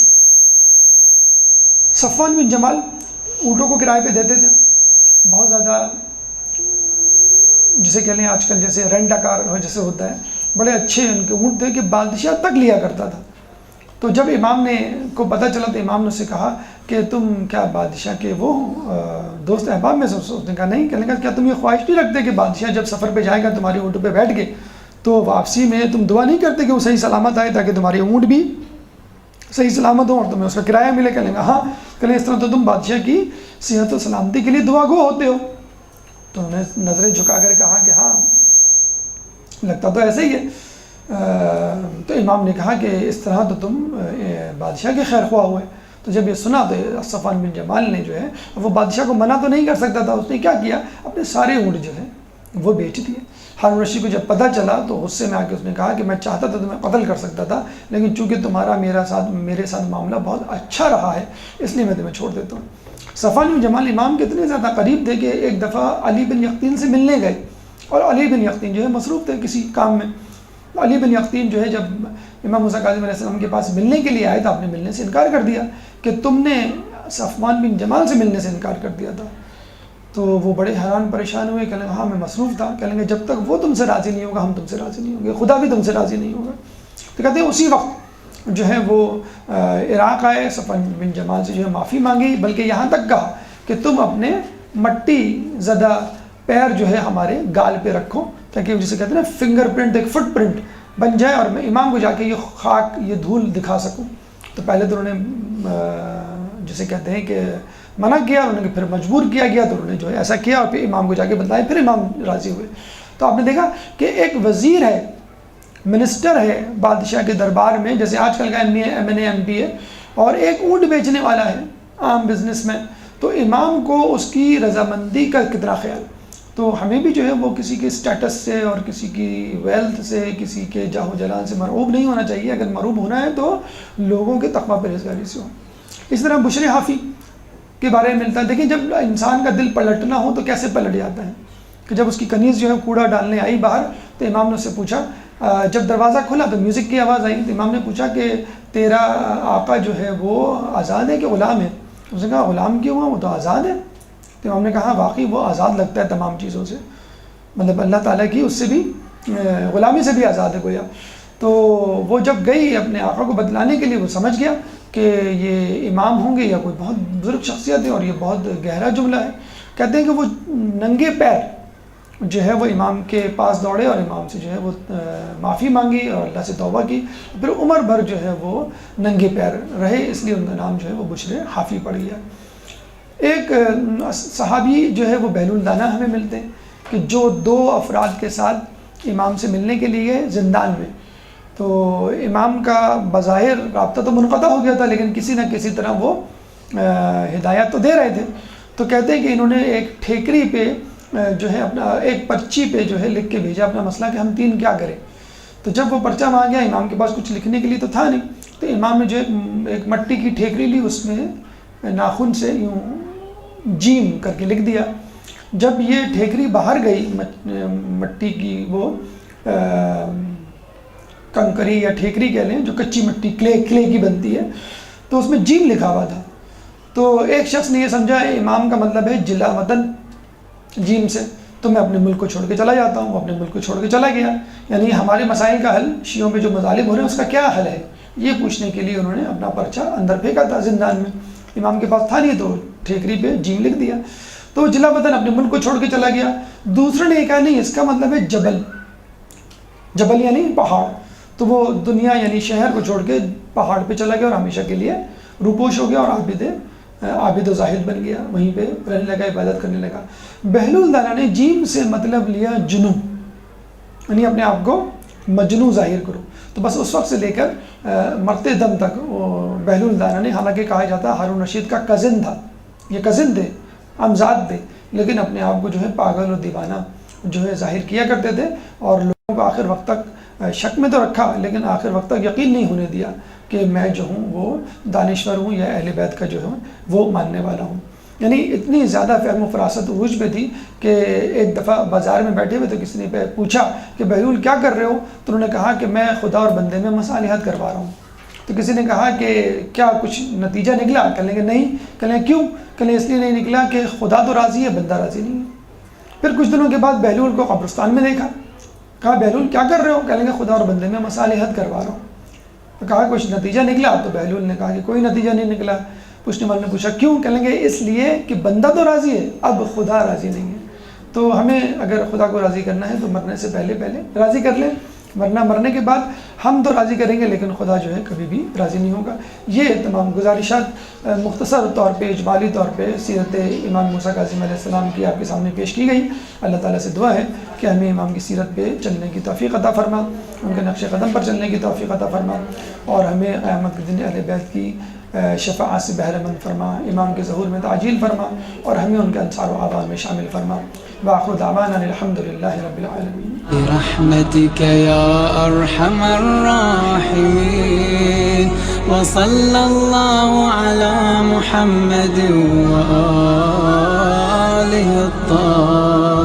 صفوان بن جمال اونٹوں کو کرائے پہ دیتے تھے، بہت زیادہ جسے کہہ لیں آج کل جیسے رینٹ کار جیسے ہوتا ہے، بڑے اچھے ان کے اونٹ تھے کہ بادشاہ تک لیا کرتا تھا. تو جب امام نے کو پتہ چلا تو امام نے اسے کہا کہ تم کیا بادشاہ کے وہ دوست احباب میں سے؟ اس نے کہا نہیں. کہنے کا کیا تم یہ خواہش نہیں رکھتے کہ بادشاہ جب سفر پہ جائے گا تمہاری اونٹ پہ بیٹھ کے تو واپسی میں تم دعا نہیں کرتے کہ وہ صحیح سلامت آئے تاکہ تمہاری اونٹ بھی صحیح سلامت ہو اور تمہیں اس کا کرایہ ملے؟ کہنے کا ہاں. کہنے اس طرح تو تم بادشاہ کی صحت و سلامتی کے لیے دعا گو ہوتے ہو. تو انہوں نے نظریں جھکا کر کہا کہ ہاں لگتا تو ایسے ہی ہے. تو امام نے کہا کہ اس طرح تو تم بادشاہ کے خیر خواہ ہوئے. تو جب یہ سنا تو صفوان بن جمال نے جو ہے وہ بادشاہ کو منع تو نہیں کر سکتا تھا، اس نے کیا کیا اپنے سارے اونٹ جو ہے وہ بیچ دیے. ہارون رشید کو جب پتہ چلا تو غصے میں آ کے اس نے کہا کہ میں چاہتا تھا تو میں قتل کر سکتا تھا، لیکن چونکہ تمہارا میرے ساتھ معاملہ بہت اچھا رہا ہے اس لیے میں تمہیں چھوڑ دیتا ہوں. صفوان بن جمال امام کے اتنے زیادہ قریب تھے کہ ایک دفعہ علی بن یقطین سے ملنے گئے، اور علی بن یقطین جو ہے مصروف تھے کسی کام میں. علی بن یقطین جو ہے جب امام موسیٰ کاظم علیہ السلام کے پاس ملنے کے لیے آئے تو آپ نے ملنے سے انکار کر دیا کہ تم نے صفوان بن جمال سے ملنے سے انکار کر دیا تھا. تو وہ بڑے حیران پریشان ہوئے، کہنے لگے ہاں میں مصروف تھا. کہنے لگے جب تک وہ تم سے راضی نہیں ہوگا ہم تم سے راضی نہیں ہوں گے، خدا بھی تم سے راضی نہیں ہوگا. تو کہتے ہیں اسی وقت جو ہے وہ عراق آئے، صفوان بن جمال سے جو ہے معافی مانگی، بلکہ یہاں تک کہا کہ تم اپنے مٹی زدہ پیر جو ہے ہمارے گال پہ رکھو تاکہ جسے کہتے ہیں نا فنگر پرنٹ، ایک فٹ پرنٹ بن جائے اور میں امام کو جا کے یہ خاک یہ دھول دکھا سکوں. تو پہلے تو انہوں نے جسے کہتے ہیں کہ منع کیا، انہوں نے پھر مجبور کیا گیا تو انہوں نے جو ہے ایسا کیا اور پھر امام کو جا کے بتایا، پھر امام راضی ہوئے. تو آپ نے دیکھا کہ ایک وزیر ہے، منسٹر ہے بادشاہ کے دربار میں، جیسے آج کل کا M N A M P ہے، اور ایک اونٹ بیچنے والا ہے عام بزنس میں، تو امام کو اس کی رضامندی کا کتنا خیال. تو ہمیں بھی جو ہے وہ کسی کے سٹیٹس سے اور کسی کی ویلتھ سے، کسی کے جاہ و جلال سے مرعوب نہیں ہونا چاہیے. اگر مرعوب ہونا ہے تو لوگوں کے تقویٰ پرہیزگاری سے ہو. اس طرح بشر حافی کے بارے میں ملتا ہے. دیکھیں جب انسان کا دل پلٹنا ہو تو کیسے پلٹ جاتا ہے کہ جب اس کی کنیز جو ہے کوڑا ڈالنے آئی باہر تو امام نے اس سے پوچھا، جب دروازہ کھلا تو میوزک کی آواز آئی تو امام نے پوچھا کہ تیرا آقا جو ہے وہ آزاد ہے کہ غلام ہے؟ اس نے کہا غلام کیوں ہوا، وہ تو آزاد ہے. تو امام نے کہا واقعی وہ آزاد لگتا ہے تمام چیزوں سے، مطلب اللہ تعالیٰ کی اس سے بھی غلامی سے بھی آزاد ہے گویا. تو وہ جب گئی اپنے آقا کو بتلانے کے لیے، وہ سمجھ گیا کہ یہ امام ہوں گے یا کوئی بہت بزرگ شخصیت ہے اور یہ بہت گہرا جملہ ہے. کہتے ہیں کہ وہ ننگے پیر جو ہے وہ امام کے پاس دوڑے اور امام سے جو ہے وہ معافی مانگی اور اللہ سے توبہ کی. پھر عمر بھر جو ہے وہ ننگے پیر رہے، اس لیے ان کا نام جو ہے وہ بشر حافی پڑ گیا. ایک صحابی جو ہے وہ بہلول دانہ ہمیں ملتے ہیں کہ جو 2 افراد کے ساتھ امام سے ملنے کے لیے زندان میں. تو امام کا بظاہر رابطہ تو منقطع ہو گیا تھا، لیکن کسی نہ کسی طرح وہ ہدایات تو دے رہے تھے. تو کہتے ہیں کہ انہوں نے ایک ٹھیکری پہ جو ہے اپنا ایک پرچی پہ جو ہے لکھ کے بھیجا اپنا مسئلہ کہ ہم 3 کیا کریں. تو جب وہ پرچہ وہاں گیا، امام کے پاس کچھ لکھنے کے لیے تو تھا نہیں، تو امام نے جو ایک مٹی کی ٹھیکری لی، اس میں ناخن سے یوں جیم کر کے لکھ دیا. جب یہ ٹھیکری باہر گئی مٹی کی، وہ کنکری یا ٹھیکری کہہ لیں جو کچی مٹی کلے کی بنتی ہے، تو اس میں جیم لکھا ہوا تھا. تو ایک شخص نے یہ سمجھا امام کا مطلب ہے جلا وطن جیم سے، تو میں اپنے ملک کو چھوڑ کے چلا جاتا ہوں. وہ اپنے ملک کو چھوڑ کے چلا گیا. یعنی ہمارے مسائل کا حل، شیعوں پہ جو مظالم ہو رہے ہیں اس کا کیا حل ہے، یہ پوچھنے کے لیے انہوں نے اپنا پرچہ اندر پھینکا تھا زندان میں. امام کے پاس تھا نہیں، تو ٹھیکری پہ جیم لکھ دیا. تو جلا وطن اپنے ملک کو چھوڑ کے چلا گیا. دوسرے نے کہا نہیں، اس کا مطلب ہے جبل یعنی پہاڑ. تو وہ دنیا یعنی شہر کو چھوڑ کے پہاڑ پہ چلا گیا اور ہمیشہ کے لیے روپوش ہو گیا اور عابد و زاہد بن گیا، وہیں پہ رہنے لگا، عبادت کرنے لگا. بہلول دانہ نے جیم سے مطلب لیا جنو، یعنی اپنے آپ کو مجنو ظاہر کرو. تو بس اس وقت سے لے کر مرتے دم تک بہلول دانہ نے، حالانکہ کہا جاتا ہارون رشید کا کزن تھا، یہ کزن تھے، امزاد تھے، لیکن اپنے آپ کو جو ہے پاگل اور دیوانہ جو ہے ظاہر کیا کرتے تھے اور لوگوں کو آخر وقت تک شک میں تو رکھا، لیکن آخر وقت تک یقین نہیں ہونے دیا کہ میں جو ہوں وہ دانشور ہوں یا اہل بیت کا جو ہوں وہ ماننے والا ہوں. یعنی اتنی زیادہ فہم و فراست عروج پہ تھی کہ ایک دفعہ بازار میں بیٹھے ہوئے تو کسی نے پوچھا کہ بہلول کیا کر رہے ہو؟ تو انہوں نے کہا کہ میں خدا اور بندے میں مصالحت کروا رہا ہوں. تو کسی نے کہا کہ کیا کچھ نتیجہ نکلا؟ کہنے کہ نہیں. کہنے کیوں؟ کہنے اس لیے نہیں نکلا کہ خدا تو راضی ہے، بندہ راضی نہیں ہے. پھر کچھ دنوں کے بعد بہلول کو قبرستان میں دیکھا. کہا بہلول کیا کر رہے ہو؟ کہنے کہ خدا اور بندے میں مصالحت کروا رہا ہوں. تو کہا کچھ نتیجہ نکلا؟ تو بہلول نے کہا کہ کوئی نتیجہ نہیں نکلا. پوچھنے والے نے پوچھا کیوں؟ کہیں گے اس لیے کہ بندہ تو راضی ہے، اب خدا راضی نہیں ہے. تو ہمیں اگر خدا کو راضی کرنا ہے تو مرنے سے پہلے راضی کر لیں، ورنہ مرنے کے بعد ہم تو راضی کریں گے لیکن خدا جو ہے کبھی بھی راضی نہیں ہوگا. یہ تمام گزارشات مختصر طور پہ، اجمالی طور پہ سیرت امام موسیٰ کاظم علیہ السلام کی آپ کے سامنے پیش کی گئی. اللہ تعالیٰ سے دعا ہے کہ ہمیں امام کی سیرت پہ چلنے کی توفیق عطا فرما، ان کے نقش قدم پر چلنے کی توفیق عطا فرما، اور ہمیں قیامت کے دن اہل بیت کی شفاعت سے بہرہ مند فرما، امام کے ظہور میں تعجیل فرما، اور ہمیں ان کے انصار و اعوان میں شامل فرما. وآخر دعوانا الحمد للہ رب العالمین. برحمتك يا أرحم الراحمين، وصلى الله على محمد وآله الطاهرين.